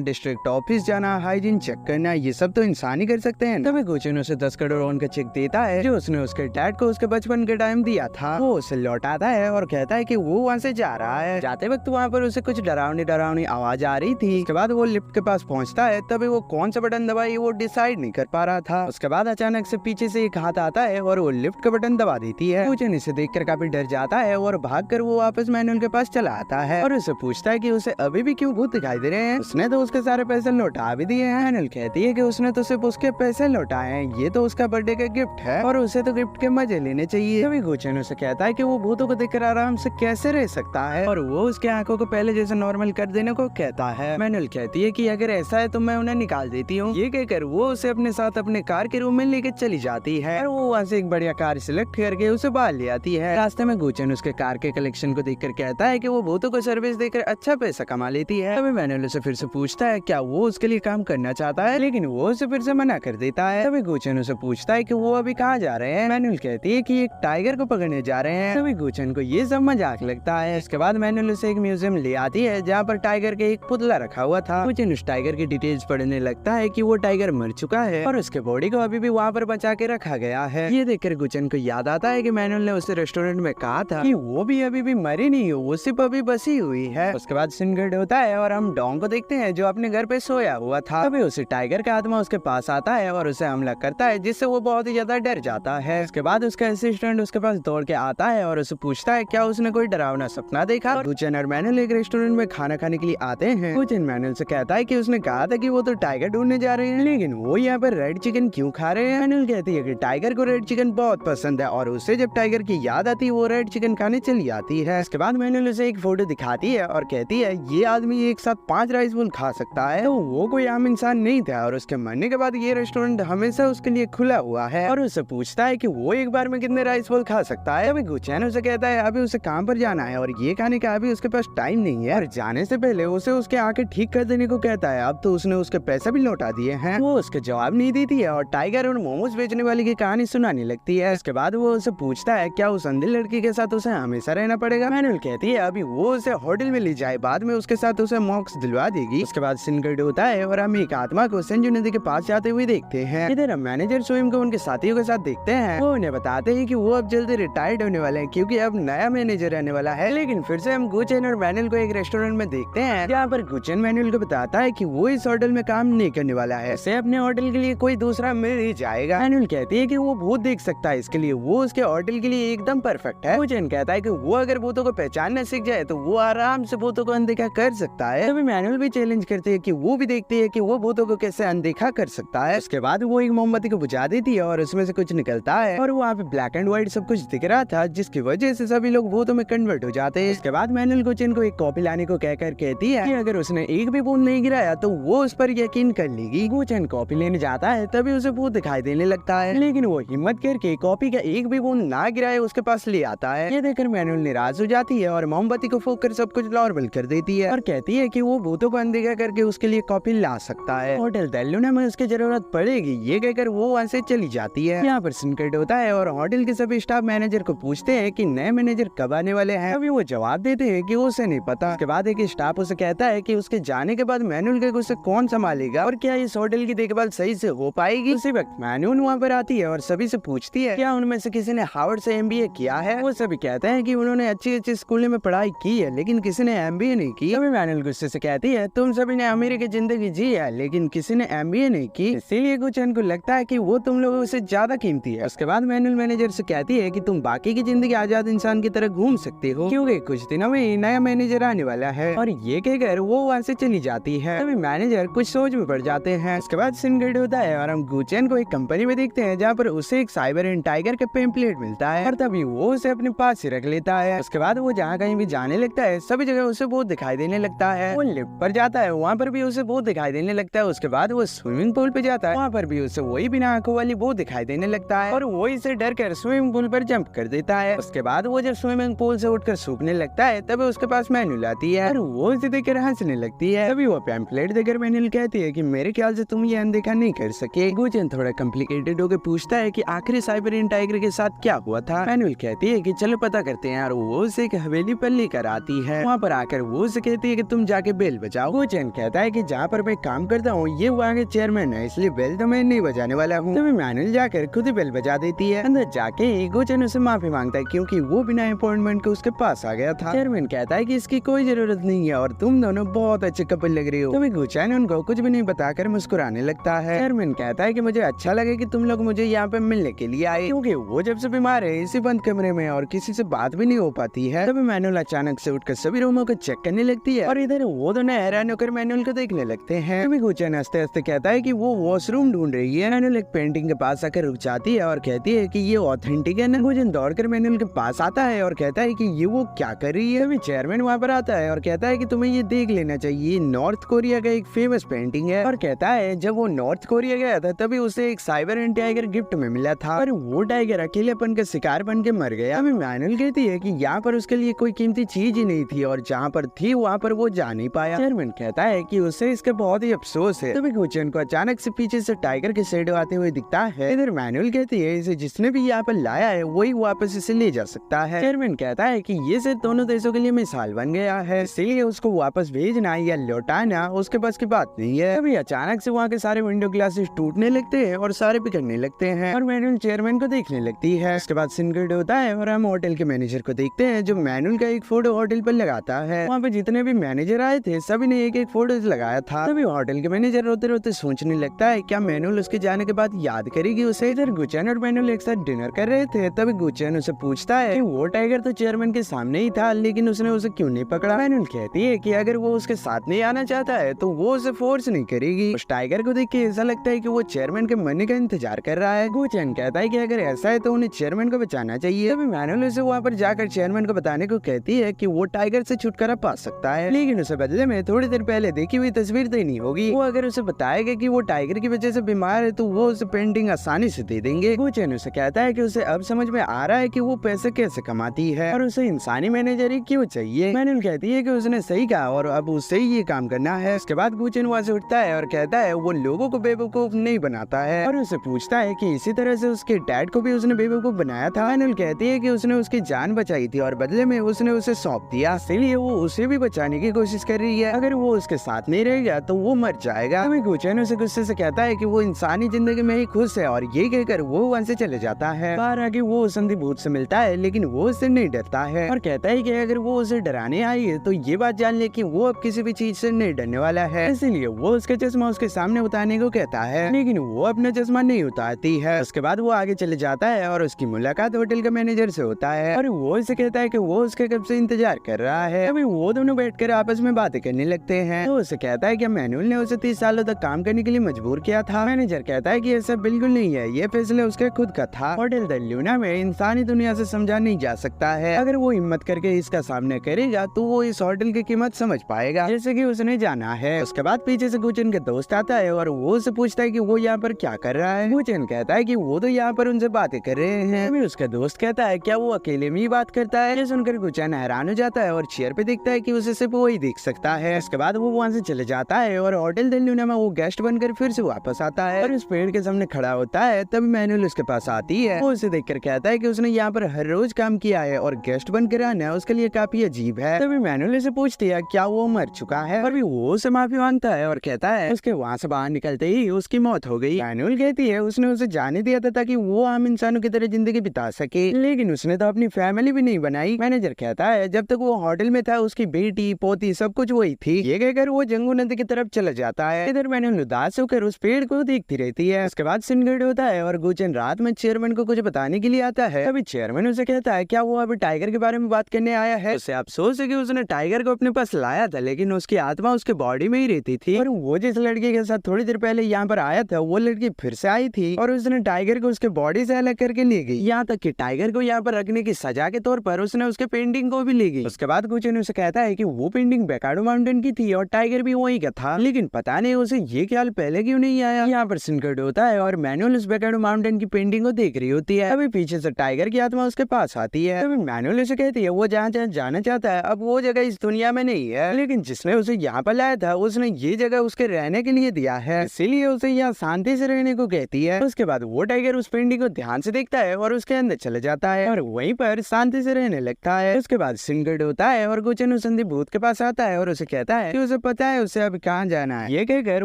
डिस्ट्रिक्ट ऑफिस जाना, हाइजीन चेक करना, ये सब तो इंसान ही कर सकते हैं। तभी गुचेन उसे 10 करोड़ वॉन का चेक देता है जो उसने उसके डैड को उसके बचपन के टाइम दिया था। वो उसे लौटाता है और कहता है कि वो वहाँ से जा रहा है। जाते वक्त वहाँ पर उसे कुछ डरावनी आवाज आ रही थी। उसके बाद वो लिफ्ट के पास पहुँचता है, तभी वो कौन सा बटन दबाई वो डिसाइड नहीं कर पा रहा था। उसके बाद अचानक से पीछे से एक हाथ आता है और वो लिफ्ट का बटन दबा देती है। गुचेन इसे देखकर काफी डर जाता है और भागकर वो वापस मैनुअल के पास चला आता है और उसे पूछता है कि उसे अभी भी क्यों भूत दिखाई दे रहे हैं। उसने तो उसके सारे पैसे लौटा भी दिए हैं। मैनुअल कहती है कि उसने तो सिर्फ उसके पैसे लौटाए हैं, ये तो उसका बर्थडे का गिफ्ट है और उसे तो गिफ्ट के मजे लेने चाहिए। तभी गुचेन उसे कहता है कि वो भूतों को देखकर आराम से कैसे रह सकता है और वो उसके आंखों को पहले जैसे नॉर्मल कर देने को कहता है। मैनुअल कहती है कि अगर ऐसा है तो मैं उन्हें निकाल देती हूँ। ये कहकर वो उसे अपने साथ अपने कार के रूम में लेके चली जाती है और वो वहाँ से एक बढ़िया कार सिलेक्ट करके उसे बाहर ले आती है। रास्ते में गुचेन उसके कार के कलेक्शन को देखकर कहता है कि वो भूतों को सर्विस देकर अच्छा पैसा कमा लेती है। तभी मैनुअल उसे फिर से पूछता है क्या वो उसके लिए काम करना चाहता है, लेकिन वो उसे फिर से मना कर देता है। तभी गुचेन उसे पूछता है कि वो अभी कहाँ जा रहे हैं। मैनुअल कहती है कि एक टाइगर को पकड़ने जा रहे हैं। तभी गुचेन को ये सब मजाक लगता है। इसके बाद मैनुअल उसे एक म्यूजियम ले आती है जहाँ पर टाइगर के एक पुतला रखा हुआ था। गुचेन उस टाइगर की डिटेल्स पढ़ने लगता है कि वो टाइगर मर चुका है और उसके बॉडी को अभी भी वहाँ पर बचा के रखा गया है। ये देखकर गुचेन को याद आता है कि मैनुअल ने उसे रेस्टोरेंट में कहा था कि वो भी अभी भी मरी नहीं हो, वो सिर्फ अभी बसी हुई है। उसके बाद सीन कट होता है और हम डॉन को देखते हैं जो अपने घर पे सोया हुआ था। तभी उसे टाइगर का आत्मा उसके पास आता है और उसे हमला करता है जिससे वो बहुत ही ज्यादा डर जाता है। उसके बाद उसका असिस्टेंट उसके पास दौड़ के आता है और उसे पूछता है क्या उसने कोई डरावना सपना देखा। गुचेन और मैनुअल एक रेस्टोरेंट में खाना खाने के लिए आते हैं। गुचेन मैनुअल से कहता है कि उसने कहा था कि वो तो टाइगर ढूंढने जा रहे हैं, लेकिन वो यहाँ पर रेड चिकन क्यों खा रहे हैं। मैनुअल कहती है कि टाइगर को रेड चिकन बहुत पसंद है और उसे जब टाइगर की याद आती है वो रेड चिकन खाने चली आती है। इसके बाद मैनुअल उसे एक फोटो दिखाती है और कहती है ये आदमी एक साथ 5 राइस बोल खा सकता है, तो वो कोई आम इंसान नहीं था और उसके मरने के बाद ये रेस्टोरेंट हमेशा उसके लिए खुला हुआ है। और उससे पूछता है कि वो एक बार में कितने राइस बोल खा सकता है। अभी गुचेन उसे कहता है अभी उसे काम पर जाना है और ये खाने का अभी उसके पास टाइम नहीं है और जाने से पहले उसे उसके आंखें ठीक कर देने को कहता है। अब तो उसने उसके पैसे भी लौटा दिए हैं। वो उसके जवाब नहीं देती है और टाइगर और मोमोज बेचने वाली की कहानी सुनाने लगती है। इसके बाद वो उसे पूछता है क्या उस अंधी लड़की के साथ उसे हमेशा रहना पड़ेगा। मैनुअल कहती है अभी वो उसे होटल में ले जाए, बाद में उसके साथ उसे मॉक्स दिलवा देगी। उसके बाद सीन कट होता है और हम एक आत्मा को संजू नदी के पास जाते हुए देखते हैं। इधर हम मैनेजर स्वयं को उनके साथियों के साथ देखते हैं। वो उन्हें बताते हैं कि वो अब जल्दी रिटायर्ड होने वाले हैं क्योंकि अब नया मैनेजर रहने वाला है। लेकिन फिर से हम गुचेन और मैनुअल को एक रेस्टोरेंट में देखते हैं जहाँ पर गुचेन मैनुअल को बताता है कि वो इस होटल में काम नहीं करने वाला है, उसे अपने होटल के लिए कोई दूसरा मिल ही जाएगा। मैनुअल कहती है कि वो भूत देख सकता है, इसके लिए वो उसके होटल के लिए एकदम परफेक्ट है। गुचेन कहता है कि वो अगर भूतों को पहचानना सीख जाए तो वो आराम से भूतों को अनदेखा कर सकता है। तभी मैनुअल भी चैलेंज करती है कि वो भी देखती है कि वो भूतों को कैसे अनदेखा कर सकता है। उसके बाद वो एक मोमबत्ती को बुझा देती है और उसमें से कुछ निकलता है और वहाँ पे ब्लैक एंड व्हाइट सब कुछ दिख रहा था जिसकी वजह से सभी लोग भूतों में कन्वर्ट हो जाते हैं। इसके बाद मैनुअल गुचेन को एक कॉपी लाने को कहकर कहती है कि अगर उसने एक भी बूंद नहीं गिराया तो वो उस पर यकीन कर लेगी। गुचेन कॉपी लेने जाता है तभी उसे भूत दिखाई देने लगता है, लेकिन वो हिम्मत करके कॉपी का एक भी बूंद ना गिराए उसके पास ले आता है। ये देखकर मैनुअल निराश हो जाती है और मोमबत्ती को फूंक कर सब कुछ नॉर्मल कर देती है और कहती है कि वो भूतों को अनदेखा करके उसके लिए कॉपी ला सकता है। होटल देलुना में उसकी जरूरत पड़ेगी, ये कहकर वो वहाँ से चली जाती है। यहाँ पर संकट होता है और होटल के सभी स्टाफ मैनेजर को पूछते हैं कि नए मैनेजर कब आने वाले हैं। अभी वो जवाब देते हैं कि उसे नहीं पता। उसके बाद एक स्टाफ उसे कहता है कि उसके जाने के बाद मैनुअल के उसे कौन संभालेगा और क्या इस होटल की देखभाल सही से हो पाएगी। उसी वक्त मैनुअल वहाँ पर आती है और सभी से पूछती है क्या उनमें से किसी ने हार्वर्ड से MBA किया है। वो सभी कहते हैं कि उन्होंने अच्छी स्कूल में पढ़ाई की है लेकिन किसी ने MBA नहीं की। तभी मैनुअल गुस्से से कहती है तुम सभी ने अमेरिकी जिंदगी जी है लेकिन किसी ने MBA नहीं की, इसीलिए गुचेन को लगता है कि वो तुम लोगों से ज्यादा कीमती है। उसके बाद मैनुअल मैनेजर से कहती है कि तुम बाकी की जिंदगी आजाद इंसान की तरह घूम सकते हो क्योंकि कुछ दिनों में नया मैनेजर आने वाला है। और ये कहकर वो वहाँ से चली जाती है। तभी मैनेजर कुछ सोच में पड़ जाते हैं। उसके बाद सीन कट होता है और हम गुचेन को एक कंपनी में देखते हैं जहाँ पर उसे एक साइबेरियन टाइगर का पेम्पलेट मिलता है और तभी वो उसे अपने पास ही रख लेता है। उसके बाद वो जहाँ कहीं भी जाने लगता है सभी जगह उसे बहुत दिखाई देने लगता है। वो लिफ्ट पर जाता है, वहाँ पर भी उसे बहुत दिखाई देने लगता है। उसके बाद वो स्विमिंग पूल पे जाता है, वहाँ पर भी उसे वही बिना आंखों वाली बहुत दिखाई देने लगता है और वो इसे डर कर स्विमिंग पूल पर जंप कर देता है। उसके बाद वो जब स्विमिंग पूल से उठकर सूखने लगता है तभी उसके पास मैनुअल आती है और वो इसे देखकर हंसने लगती है। तभी वो पैम्फलेट देकर मैनुअल कहती है कि मेरे ख्याल से तुम ये अनदेखा नहीं कर सके। गुचेन थोड़ा कॉम्प्लिकेटेड होकर पूछता है कि आखिरी साइबेरियन टाइगर के साथ क्या हुआ था। मैनुअल कहती है कि चलो पता करते हैं और वो उसे उसे एक हवेली पर लेकर आती है। वहाँ पर आकर वो उसे कहती है कि तुम जाके बेल बजाओ। गोचेन कहता है कि जहाँ पर मैं काम करता हूँ ये वहाँ के चेयरमैन है, इसलिए बेल तो मैं नहीं बजाने वाला हूँ। तभी मैनुअल जाकर खुद ही बेल बजा देती है। अंदर जाके गोचेन उसे माफी मांगता है क्योंकि वो बिना अपॉइंटमेंट के उसके पास आ गया था। चेयरमैन कहता है कि इसकी कोई जरूरत नहीं है और तुम दोनों बहुत अच्छे कपल लग रहे हो। तभी गोचेन उनको कुछ भी नहीं बताकर मुस्कुराने लगता है। चेयरमैन कहता है कि मुझे अच्छा लगे कि तुम लोग मुझे यहाँ पे मिलने के लिए आए, क्योंकि वो जब से बीमार है इसी बंद कमरे में और किसी से बात भी नहीं हो पाती है। तभी मैनुअल अचानक से उठकर सभी रूमों को चेक करने लगती है और इधर वो दोनों हैरान होकर मैनुअल को देखने लगते हैं। तभी गोचेन हंसते हंसते कहता है कि वो वॉशरूम ढूंढ रही है। मैनुअल एक पेंटिंग के पास आकर रुक जाती है और कहती है कि ये ऑथेंटिक है ना। गोचेन दौड़कर मैनुअल के पास आता है और कहता है कि ये वो क्या कर रही है। तभी चेयरमैन वहाँ पर आता है और कहता है कि तुम्हें ये देख लेना चाहिए, नॉर्थ कोरिया का एक फेमस पेंटिंग है। और कहता है जब वो नॉर्थ कोरिया गया था तभी उसे एक साइबेरियन टाइगर गिफ्ट में मिला था और वो टाइगर अकेलेपन का शिकार बन के मर गया। अभी मैनुअल कहती है कि यहाँ पर उसके लिए कोई कीमती चीज ही नहीं थी और जहाँ पर थी वहाँ पर वो जा नहीं पाया। चेयरमैन कहता है कि उसे इसका बहुत ही अफसोस है। तभी गोचेन को अचानक से पीछे से टाइगर के शेडो आते हुए दिखता है। इधर मैनुअल कहती है इसे जिसने भी यहाँ पर लाया है वही वापस इसे ले जा सकता है। चेयरमैन कहता है कि ये सिर्फ दोनों देशों के लिए मिसाल बन गया है, इसलिए उसको वापस भेजना या लौटाना उसके पास की बात नहीं है। तभी अचानक से वहाँ के सारे विंडो ग्लासेस टूटने लगते हैं और सारे बिखरने लगते हैं और मैनुअल चेयरमैन को देखने लगती है। उसके बाद सीन कट होता है और हम होटल के मैनेजर को देखते हैं जो मैनुअल का एक फोटो होटल पर लगाता है। वहाँ पे जितने भी मैनेजर आए थे सभी ने एक एक फोटो लगाया था। तभी होटल के मैनेजर रोते रोते सोचने लगता है क्या मैनुअल उसके जाने के बाद याद करेगी उसे। इधर गोचेन और मैनुअल एक साथ डिनर कर रहे थे। तभी गोचेन उसे पूछता है कि वो टाइगर तो चेयरमैन के सामने ही था लेकिन उसने उसे क्यों नहीं पकड़ा। मैनुअल कहती है कि अगर वो उसके साथ नहीं आना चाहता है तो वो उसे फोर्स नहीं करेगी। उस टाइगर को देख के ऐसा लगता है कि वो चेयरमैन के मरने का इंतजार कर रहा है। गोचेन कहता है कि अगर ऐसा है तो उन्हें चेयरमैन को बचाना चाहिए। तभी मैनुअल उसे वहाँ पर जाकर चेयरमैन को बताने को कहती है कि वो टाइगर से छुटकारा पा सकता है, लेकिन उसे बदले में थोड़ी देर पहले देखी हुई तस्वीर देनी होगी। वो अगर उसे बताएगा कि वो टाइगर की वजह से बीमार है तो वो उसे पेंटिंग आसानी से दे देंगे। गोचेन उसे कहता है कि उसे अब समझ में आ रहा है कि वो पैसे कैसे कमाती है और उसे इंसानी मैनेजर ही क्यों चाहिए। मैनुअल कहती है कि उसने सही कहा और अब उसे ही ये काम करना है। उसके बाद गोचेन वहाँ से उठता है और कहता है वो लोगों को बेवकूफ नहीं बनाता है और उसे पूछता है कि इसी तरह से उसके डैड को भी उसने बेवकूफ बनाया था। मैनुअल कहती है कि उसने उसकी जान बचाई थी और बदले में उसने उसे सौंप दिया, इसलिए वो उसे भी बचाने की कोशिश कर रही है। अगर वो उसके साथ नहीं रहेगा तो वो मर जाएगा। तभी गोचेन उसे गुस्से से कहता है कि वो इंसानी जिंदगी में ही खुश है और ये कहकर वो वहाँ से चले जाता है। बाहर आके वो संधि भूत से मिलता है लेकिन वो उससे नहीं डरता है और कहता है कि अगर वो उसे डराने आई है तो ये बात जान ले कि वो अब किसी भी चीज से नहीं डरने वाला है, इसीलिए वो उसका चश्मा उसके सामने उतारने को कहता है लेकिन वो अपना चश्मा नहीं उतारती है। उसके बाद वो आगे चले जाता है और उसकी मुलाकात होटल के मैनेजर से होता है और वो उसे कहता है कि वो उसके कब से इंतजार कर रहा है। अभी वो दोनों बैठकर आपस में बातें करने लगते हैं। तो उसे कहता है कि मैनुअल ने उसे 30 सालों तक काम करने के लिए मजबूर किया था। मैनेजर कहता है कि ऐसा बिल्कुल नहीं है, ये फैसला उसके खुद का था। होटल द ल्यूना में इंसानी दुनिया से समझा नहीं जा सकता है, अगर वो हिम्मत करके इसका सामना करेगा तो वो इस होटल की कीमत समझ पाएगा जैसे कि उसने जाना है। उसके बाद पीछे से गोचेन का दोस्त आता है और वो उसे पूछता है कि वो यहाँ पर क्या कर रहा है। गोचेन कहता है कि वो तो यहाँ पर उनसे बातें कर रहे हैं। अभी उसका दोस्त कहता है क्या वो अकेले में ही बात करता है। ये सुनकर गोचेन हैरान हो जाता है और चेयर पे देखता है कि उसे सिर्फ वही देख सकता है। उसके बाद वो वहाँ से चले जाता है और होटल द ल्यूना में वो गेस्ट बनकर फिर से वापस आता है और उस पेड़ के सामने खड़ा होता है। तब मैनुअल उसके पास आती है। वो उसे देखकर कहता है कि उसने यहाँ पर हर रोज काम किया है और गेस्ट बनकर आना उसके लिए काफी अजीब है। तभी मैनुअल से पूछती है क्या वो मर चुका है और भी वो उसे माफी मांगता है और कहता है उसके वहाँ से बाहर निकलते ही उसकी मौत हो गई। मैनुअल कहती है उसने उसे जाने दिया था ताकि वो आम इंसानों की तरह जिंदगी बिता सके, लेकिन उसने तो अपनी फैमिली भी नहीं बनाई। मैनेजर कहता है जब तक वो होटल में था उसकी बेटी पोती सब कुछ वही थी। ये कहकर वो जंगू नदी की तरफ चला जाता है। इधर मैनुअल उदास होकर उस पेड़ को देखती रहती है। उसके बाद सिनगेट होता है और गोचेन रात में चेयरमैन को कुछ बताने के लिए आता है। अभी चेयरमैन उसे कहता है क्या वो अभी टाइगर के बारे में बात करने आया है। उसे अफसोस है कि उसने टाइगर को अपने पास लाया था लेकिन उसकी आत्मा उसके बॉडी में ही रहती थी और वो जिस लड़के के साथ थोड़ी देर पहले यहाँ पर आया था वो लड़की फिर से आई थी और उसने टाइगर को उसके बॉडी से अलग करके ले गई। यहाँ तक कि टाइगर को यहाँ पर रखने की सजा के तौर पर उसने उसके पेंटिंग को भी ले गई। उसके बाद गोचेन उसे कहता है कि वो पेंटिंग बेकाडो माउंटेन की थी और टाइगर भी वही का था, लेकिन पता नहीं उसे ये ख्याल पहले क्यों नहीं आया। यहाँ पर सिनकट होता है और मैनुअल उस बेकाडो माउंटेन की पेंटिंग को देख रही होती है। अभी पीछे से टाइगर की आत्मा उसके पास आती है। अभी मैनुअल उसे कहती है वो जहाँ जाना चाहता है अब वो जगह इस दुनिया में नहीं है, लेकिन जिसने उसे यहाँ पर लाया था उसने ये जगह उसके रहने के लिए दिया है, इसीलिए उसे यहाँ शांति से रहने को कहती है। उसके बाद वो टाइगर उस पेंटिंग को ध्यान से देखता है और उसके अंदर चले जाता है और वहीं पर शांति से रहने लग लगता है। उसके बाद सिंगड होता है और गुचेन उस अंधी भूत के पास आता है और उसे कहता है कि उसे पता है उसे अब कहाँ जाना है। ये कहकर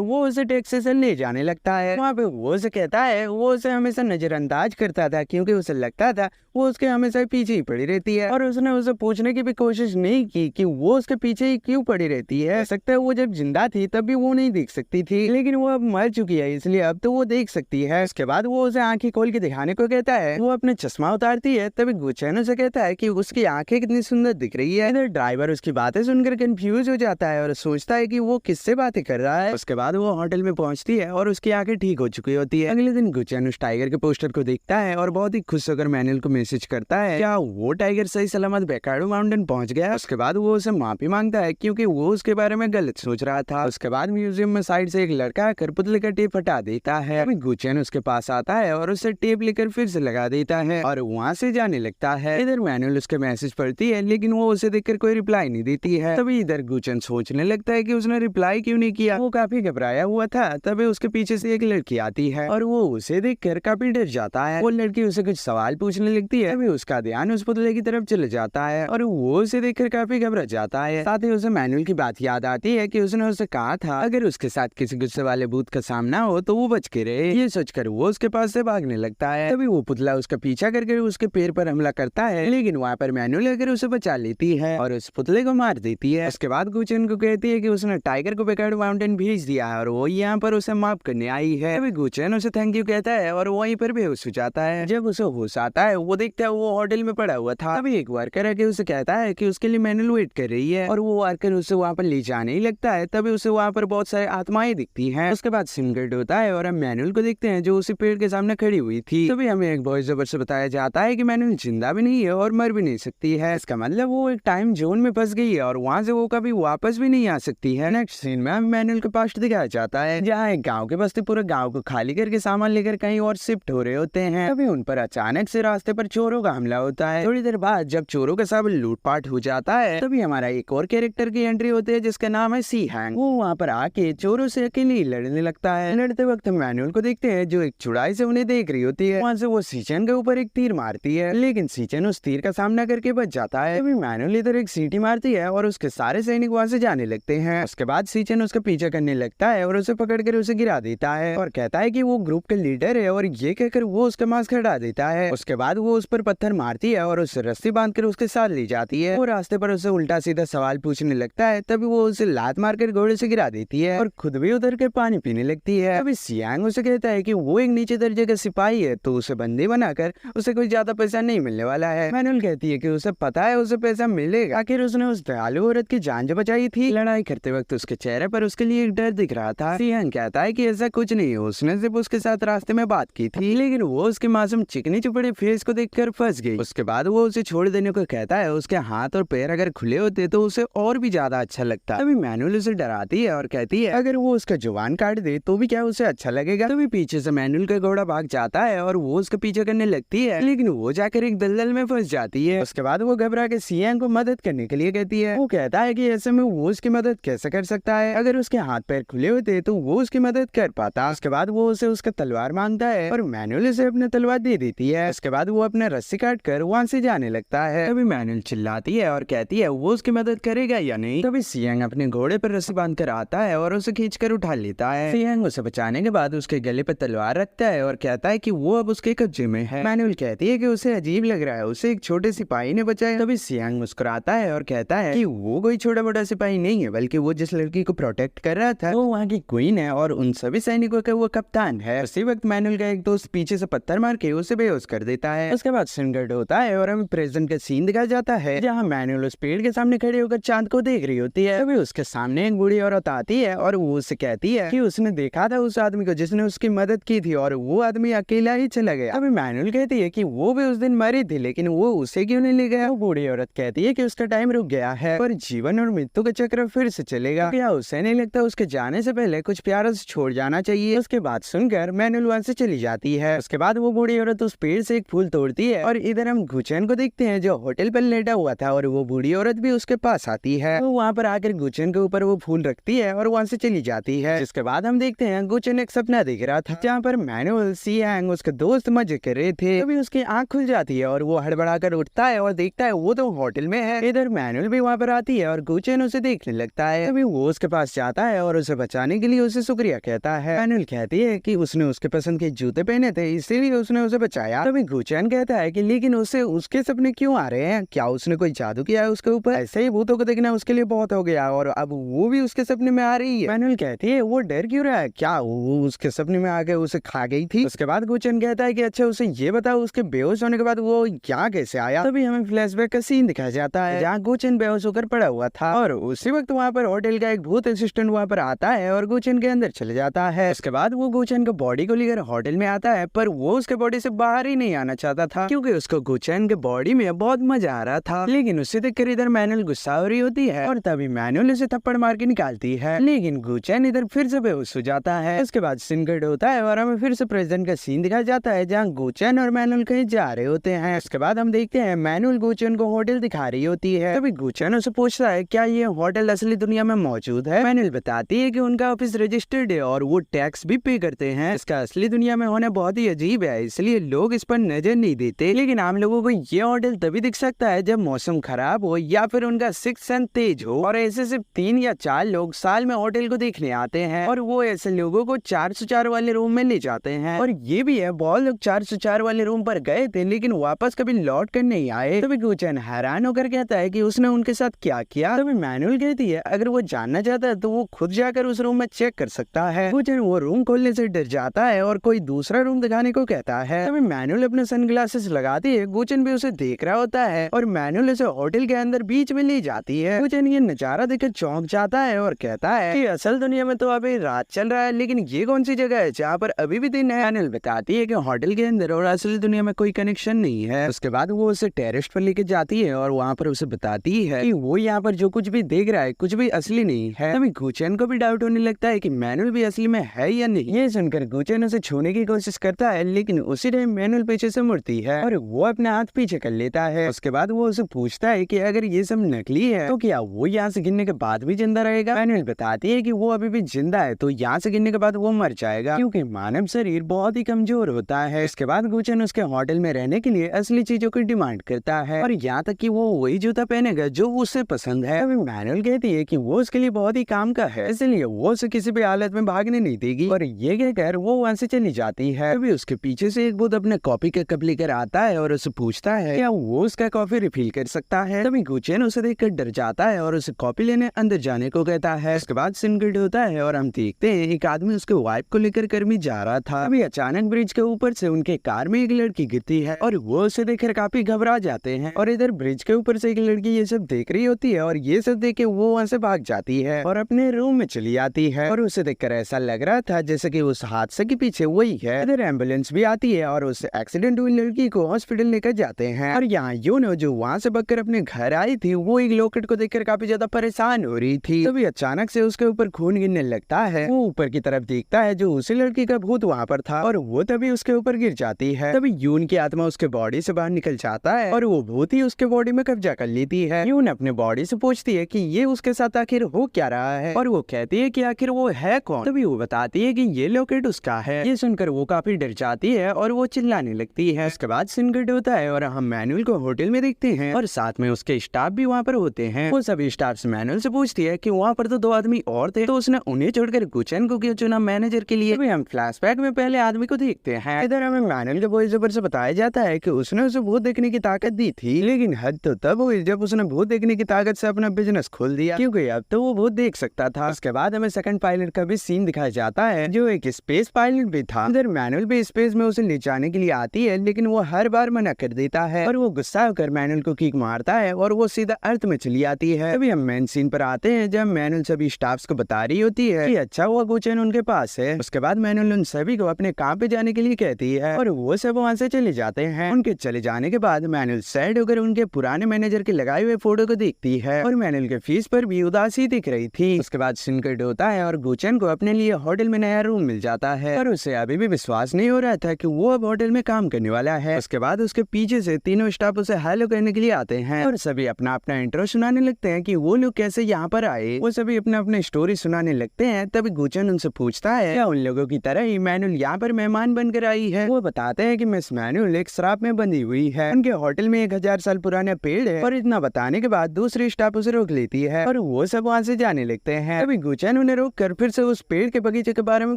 वो उसे टैक्सी से ले जाने लगता है। वहाँ पे वो उसे कहता है वो उसे हमेशा नजरअंदाज करता था क्योंकि उसे लगता था वो उसके हमेशा पीछे ही पड़ी रहती है, और उसने उसे पूछने की भी कोशिश नहीं की कि वो उसके पीछे ही क्यों पड़ी रहती है। सकता है वो जब जिंदा थी तब भी वो नहीं देख सकती थी, लेकिन वो अब मर चुकी है इसलिए अब तो वो देख सकती है। उसके बाद वो उसे आंखें खोल के दिखाने को कहता है। वो अपने चश्मा उतारती है तभी गुचेन उसे कहता है कि उसकी आंखें कितनी सुंदर दिख रही है। इधर ड्राइवर उसकी बातें सुनकर कंफ्यूज हो जाता है और सोचता है कि वो किससे बातें कर रहा है। उसके बाद वो होटल में पहुंचती है और उसकी आंखें ठीक हो चुकी होती है। अगले दिन गुचेन उस टाइगर के पोस्टर को देखता है और बहुत ही खुश होकर मैनुअल को मैसेज करता है क्या वो टाइगर सही सलामत बेकाडो माउंटेन पहुंच गया। उसके बाद वो उसे माफी मांगता है क्योंकि वो उसके बारे में गलत सोच रहा था। उसके बाद म्यूजियम में साइड से एक लड़का आकर पुतले का टेप हटा देता है। गुचेन उसके पास आता है और उसे टेप लेकर फिर से लगा देता है और वहाँ से जाने लगता है। इधर मैनुअल उसके मैसेज पढ़ती है लेकिन वो उसे देखकर कोई रिप्लाई नहीं देती है। तभी इधर गुचेन सोचने लगता है कि उसने रिप्लाई क्यों नहीं किया। वो काफी घबराया हुआ था। तभी उसके पीछे से एक लड़की आती है और वो उसे देखकर काफी डर जाता है। वो लड़की उसे कुछ सवाल पूछने लगती है। तभी उसका ध्यान उस पुतले की तरफ चले जाता है और वो उसे देखकर काफी घबरा जाता है। साथ ही उसे मैनुअल की बात याद आती है कि उसने उसे कहा था अगर उसके साथ किसी गुस्से वाले भूत का सामना हो तो वो बच के रहे। ये सोचकर वो उसके पास से भागने लगता है। तभी वो पुतला उसका पीछा करके उसके पैर पर हमला करता है, लेकिन वहाँ पर मैनुअल आकर उसे बचा लेती है और उस पुतले को मार देती है। उसके बाद गुचेन को कहती है कि उसने टाइगर को बेकाडो माउंटेन भेज दिया है और वो यहाँ पर उसे माफ करने आई है। तभी गुचेन उसे थैंक यू कहता है और वहीं पर बेहोश हो जाता है। जब उसे होश आता है वो देखता है वो होटल में पड़ा हुआ था। तभी एक वर्कर आके उसे कहता है कि उसके लिए मैनुअल वेट कर रही है और वो वर्कर उसे वहाँ पर ले जाने ही लगता है। तभी उसे वहाँ पर बहुत सारे आत्माएं दिखती हैं। उसके बाद सिंगड होता है और हम मैनुअल को देखते हैं जो उसी पेड़ के सामने खड़ी हुई थी। तभी हमें एक वॉइस ओवर से बताया जाता है कि मैनुअल जिंदा भी नहीं है और मर भी नहीं सकती है। इसका मतलब वो एक टाइम जोन में फंस गई है और वहाँ से वो कभी वापस भी नहीं आ सकती है। नेक्स्ट सीन में मैनुअल के पास्ट दिखाया जाता है जहाँ एक गाँव के बस्ती पूरे गाँव को खाली करके सामान लेकर कहीं और शिफ्ट हो रहे होते हैं। तभी उन पर अचानक से रास्ते पर चोरों का हमला होता है। थोड़ी देर बाद जब चोरों का सब लूटपाट हो जाता है तभी हमारा एक और कैरेक्टर की एंट्री होती है जिसका नाम है सी हैंग। वो वहाँ पर आके चोरों से अकेले ही लड़ने लगता है। लड़ते वक्त हम मैनुअल को देखते हैं जो एक चुड़ाई से उन्हें देख रही होती है। वहाँ से वो सीचन के ऊपर एक तीर मारती है, लेकिन सीचन उस तीर का सामना करके बच जाता है। तभी मैनुअल इधर एक सीटी मारती है और उसके सारे सैनिक वहाँ से जाने लगते हैं। उसके बाद सीचन उसका पीछा करने लगता है और उसे पकड़कर उसे गिरा देता है और कहता है कि वो ग्रुप का लीडर है और ये कहकर वो उसका मास्क हटा देता है। उसके बाद वो उस पर पत्थर मारती है और उसे रस्सी बांधकर उसके साथ ले जाती है। वो रास्ते पर उसे उल्टा सीधा सवाल पूछने लगता है। तभी वो उसे लात मारकर घोड़े से गिरा देती है और खुद भी उतर के पानी पीने लगती है। तभी सियांग उसे कहता है कि वो एक नीचे दर्जे का सिपाही है तो उसे बंदी बनाकर उसे कोई ज्यादा पैसा नहीं मिलने वाला है। मैनुअल कहती है कि उसे पता है उसे पैसा मिलेगा, आखिर उसने उस दयालु औरत की जान जो बचाई थी। लड़ाई करते वक्त उसके चेहरे पर उसके लिए एक डर दिख रहा था। सियांग कहता है कि ऐसा कुछ नहीं है, उसने सिर्फ उसके साथ रास्ते में बात की थी, लेकिन वो उसके मासूम चिकनी चुपड़े फेस को देखकर फंस गई। उसके बाद वो उसे छोड़ देने को कहता है। उसके हाथ और पैर अगर खुले होते तो उसे और भी ज्यादा अच्छा लगता। तभी मैनुअल उसे डराती है और कहती है अगर वो उसका जुबान काट दे तो भी क्या उसे अच्छा लगेगा। तभी पीछे से मैनुअल का घोड़ा भाग जाता है और वो उसका पीछे करने लगती है, लेकिन वो जाकर एक दलदल में फंस जाती है। उसके बाद वो घबरा के सियांग को मदद करने के लिए कहती है। वो कहता है कि ऐसे में वो उसकी मदद कैसे कर सकता है, अगर उसके हाथ पैर खुले होते तो वो उसकी मदद कर पाता। उसके बाद वो उसे उसका तलवार मांगता है और मैनुअल उसे अपने तलवार दे देती है। उसके बाद वो अपने रस्सी काट कर वहाँ से जाने लगता है। तभी मैनुअल चिल्लाती है और कहती है वो उसकी मदद करेगा या नहीं। तभी सियांग अपने घोड़े पर रस्सी बांध कर आता है और उसे खींचकर उठा लेता है। सियांग उसे बचाने के बाद उसके गले पर तलवार रखता है और कहता है कि वो अब उसके कब्जे में है। मैनुअल कहती है कि उसे अजीब लग रहा है, उसे एक छोटे सिपाही ने बचाया। तभी सियांग मुस्कुराता है और कहता है कि वो कोई छोटा मोटा सिपाही नहीं है, बल्कि वो जिस लड़की को प्रोटेक्ट कर रहा था वो वहाँ की क्वीन है और उन सभी सैनिकों का वो कप्तान है। उसी वक्त मैनुअल का एक दोस्त पीछे से पत्थर मार के उसे बेहोश कर देता है। उसके बाद सिंगड होता है और हमें प्रेजेंट का सीन दिखाया जाता है जहाँ मैनुअल उस पेड़ के सामने खड़े होकर चांद को देख रही होती है। तभी उसके सामने एक बूढ़ी औरत आती है और वो उससे कहती है कि उसने देखा था उस आदमी को जिसने उसकी मदद की थी और वो आदमी अकेला ही चला गया। अभी मैनुअल कहती है कि वो भी उस दिन मरी थी, लेकिन वो उसे क्यों नहीं ले गया। वो बूढ़ी औरत कहती है कि उसका टाइम रुक गया है पर जीवन और मृत्यु का चक्र फिर से चलेगा। क्या उसे नहीं लगता उसके जाने से पहले कुछ प्यारा से छोड़ जाना चाहिए। उसके बाद सुनकर मैनुअल वहाँ से चली जाती है। उसके बाद वो बूढ़ी औरत उस पेड़ से एक फूल तोड़ती है और इधर हम गुचेन को देखते हैं जो होटल पर लेटा हुआ था और वो बूढ़ी औरत भी उसके पास आती है। वो वहाँ पर आकर गुचेन के ऊपर वो फूल रखती है और वहाँ से चली जाती है। जिसके बाद हम देखते हैं गुचेन एक सपना देख रहा था जहाँ पर मैनुअल, सियांग उसके दोस्त मजे कर रहे थे। तभी उसकी आँख खुल जाती है और वो हड़बड़ाकर उठता है और देखता है वो तो होटल में है। इधर मैनुअल भी वहाँ पर आती है और गुचेन उसे देखने लगता है। तभी वो उसके पास जाता है और उसे बचाने के लिए उसे शुक्रिया कहता है। मैनुअल कहती है कि उसने उसके पसंद के जूते पहने थे इसीलिए उसने उसे बचाया। तभी गुचेन कहता है कि लेकिन उसे उसके सपने क्यों आ रहे हैं, क्या उसने कोई जादू किया है उसके ऊपर? ऐसे ही भूतों को देखना उसके लिए बहुत हो गया और अब वो भी उसके सपने में आ रही है। मैनुअल कहती है वो डर क्यों रहा है, क्या वो उसके सपने में आके उसे खा गई थी? उसके बाद गुचेन कहता है कि अच्छा उसे ये बताओ उसके बेहोश होने के बाद वो यहाँ कैसे आया। तभी हमें फ्लैशबैक का सीन दिखाया जाता है जहाँ गुचेन बेहोश होकर पड़ा हुआ था और उसी वक्त वहाँ पर होटल का एक भूत असिस्टेंट वहाँ पर आता है और गुचेन के अंदर चले जाता है। उसके बाद वो गुचेन को बॉडी को लेकर होटल में आता है पर वो उसके बॉडी से बाहर ही नहीं आना चाहता था क्योंकि उसको गुचेन के बॉडी में बहुत मजा आ रहा था। लेकिन उसे देखकर इधर मैनुअल गुस्सा हो रही होती है और तभी मैनुअल उसे थप्पड़ मार के निकालती है, लेकिन गुचेन इधर फिर से बेहोश हो जाता है। उसके बाद सीन कट होता है और हमें फिर से प्रेजेंट का सीन दिखाया जाता है जहाँ गुचेन और मैनुअल कहीं जा रहे होते हैं। उसके बाद हम देखते हैं मैनुअल गुचेन को होटल दिखा रही होती है। तभी गुचेन उसे पूछता है क्या ये होटल असली दुनिया में मौजूद है। मैनुअल बताती है कि उनका ऑफिस रजिस्टर्ड है और वो टैक्स भी पे करते हैं। इसका असली दुनिया में होना बहुत ही अजीब है इसलिए लोग इस पर नजर नहीं देते, लेकिन आम लोगों को ये होटल तभी दिख सकता है जब मौसम खराब हो या फिर उनका सिक्स सेंस तेज हो। और ऐसे सिर्फ 3 या 4 लोग साल में होटल को देखने आते हैं और वो ऐसे लोगों को 404 वाले रूम में ले जाते हैं। और ये भी है बहुत लोग 404 वाले रूम पर गए थे लेकिन वापस कभी लौट कर नहीं आए। तभी गुचेन हैरान होकर कहता है कि उसने उनके साथ क्या किया। तभी मैनुअल कहती है अगर वो जानना चाहता है तो वो खुद जाकर उस रूम में चेक कर सकता है। गुचेन वो रूम खोलने से डर जाता है और कोई दूसरा रूम दिखाने को कहता है। तभी मैनुअल अपने सनग्लासेस लगाती है, गुचेन भी उसे देख रहा होता है और मैनुअल उसे होटल के अंदर बीच में ले जाती है। गुचेन ये नजारा देखकर चौंक जाता है और कहता है कि असल दुनिया में तो अभी रात चल रहा है लेकिन ये कौन सी जगह है जहाँ पर अभी भी दिन है। मैनुअल बताती है कि होटल के अंदर और असली दुनिया में कोई कनेक्शन नहीं है। उसके बाद वो उसे टेरेस पर लेके जाती है और वहाँ पर उसे बताती है कि वो यहाँ पर जो कुछ भी देख रहा है कुछ भी असली नहीं है। तभी गुचेन को भी डाउट होने लगता है कि मैनुअल भी असली में है या नहीं। ये सुनकर गुचेन उसे छूने की कोशिश करता है लेकिन उसी टाइम मैनुअल पीछे से मुड़ती है और वो अपना हाथ पीछे कर लेता है। उसके बाद वो उसे पूछता है कि अगर ये सब नकली है तो क्या वो यहाँ से गिरने के बाद भी जिंदा रहेगा। मैनुअल बताती है कि वो अभी भी जिंदा है तो यहाँ से गिरने के बाद वो मर जाएगा क्योंकि मानव शरीर बहुत ही कमजोर होता है। इसके बाद गुचेन उसके होटल में रहने के लिए असली चीजों की डिमांड करता है और यहाँ तक कि वो वही जूता पहनेगा जो उसे पसंद है। अभी मैनुअल कहती है कि वो उसके लिए बहुत ही काम का है इसलिए वो उसे किसी भी हालत में भागने नहीं देगी और ये कहकर वो वहाँ से चली जाती है। तभी उसके पीछे से एक भूत अपने कॉफी का कप लेकर आता है और उसे पूछता है क्या वो उसका कॉफी रिफिल कर सकता है। तभी गुचेन उसे देखकर डर जाता है और उसे कॉफी लेने अंदर जाने को कहता है। उसके बाद सीन कट होता है और हम देखते हैं एक आदमी उसके वाइफ को लेकर कर्मी जा रहा था। अभी अचानक ब्रिज के ऊपर से उनके कार में एक लड़की गिरती है और वो उसे देखकर काफी घबरा जाते हैं और इधर ब्रिज के ऊपर से एक लड़की ये सब देख रही होती है और ये सब देख के वो वहाँ से भाग जाती है और अपने रूम में चली आती है और उसे देखकर ऐसा लग रहा था जैसे कि उस हादसे के पीछे वही है। इधर एम्बुलेंस भी आती है और उस एक्सीडेंट हुई लड़की को हॉस्पिटल लेकर जाते हैं और यहाँ यूनो जो वहाँ से भागकर अपने घर आई थी वो एक लॉकेट को देखकर काफी ज्यादा परेशान हो रही थी। तभी अचानक से उसके ऊपर खून गिरने लगता है। वो ऊपर की तरफ देखता है जो उसी लड़की का भूत वहाँ पर था और वो तभी उसके ऊपर गिर जाती है। तभी यून की आत्मा उसके बॉडी से बाहर निकल जाता है और वो भूत ही उसके बॉडी में कब्जा कर लेती है। यून अपने बॉडी से पूछती है कि ये उसके साथ आखिर हो क्या रहा है और वो कहती है कि आखिर वो है कौन। तभी वो बताती है कि ये लॉकेट उसका है। ये सुनकर वो काफी डर जाती है और वो चिल्लाने लगती है। उसके बाद सीन कट होता है और हम मैनुअल को होटल में देखते हैं और साथ में उसके स्टाफ भी वहाँ पर होते हैं। वो सभी स्टाफ से मैनुअल से पूछती है कि वहाँ पर तो 2 आदमी और थे तो उसने उन्हें छोड़कर गुचेन को क्यों चुना मैनेजर के लिए। हम फ्लैशबैक में पहले आदमी को देखते हैं। इधर हमें मैनुअल के वॉइस ओवर से बताया जाता है कि उसने उसे भूत देखने की ताकत दी थी लेकिन हद तो तब हुई जब उसने भूत देखने की ताकत से अपना बिजनेस खोल दिया क्योंकि अब तो वो भूत देख सकता था। उसके बाद हमें सेकंड पायलट का भी सीन दिखाया जाता है जो एक स्पेस पायलट भी था। इधर मैनुअल भी स्पेस में उसे ले जाने के लिए आती है लेकिन वो हर बार मना कर देता है और वो गुस्सा होकर मैनुअल को किक मारता है और वो सीधा अर्थ में चली आती है। अभी हम मेन सीन पर आते हैं जब मैनुअल सभी स्टाफ्स को बता रही होती है कि अच्छा हुआ गुचेन उनके पास है। उसके बाद मैनुअल उन सभी को अपने काम पे जाने के लिए कहती है और वो सब वहाँ से चले जाते हैं। उनके चले जाने के बाद मैनुअल सैड होकर उनके पुराने मैनेजर के लगाए हुए फोटो को देखती है और मैनुअल के फीस पर भी उदासी दिख रही थी। उसके बाद सीन कट होता है और गुचेन को अपने लिए होटल में नया रूम मिल जाता है और उसे अभी भी विश्वास नहीं हो रहा था कि वो अब होटल में काम करने वाला है। उसके बाद उसके पीछे से तीनों स्टाफ उसे हेलो कहने के लिए आते हैं और सभी अपना अपना इंट्रो सुनाने लगते हैं कि वो लोग कैसे यहाँ पर आए। वो सभी अपने अपने स्टोरी सुनाने लगते हैं। तभी गुचेन उनसे पूछता है क्या उन लोगों की तरह ही मैनुअल यहाँ पर मेहमान बनकर आई है। वो बताते हैं कि मिस मैनुअल एक शराब में बंधी हुई है, उनके होटल में 1000 साल पुराना पेड़ है। और इतना बताने के बाद दूसरी स्टाफ उसे रोक लेती है और वो सब वहाँ से जाने लगते हैं। तभी गुचेन उन्हें रोक कर फिर से उस पेड़ के बगीचे के बारे में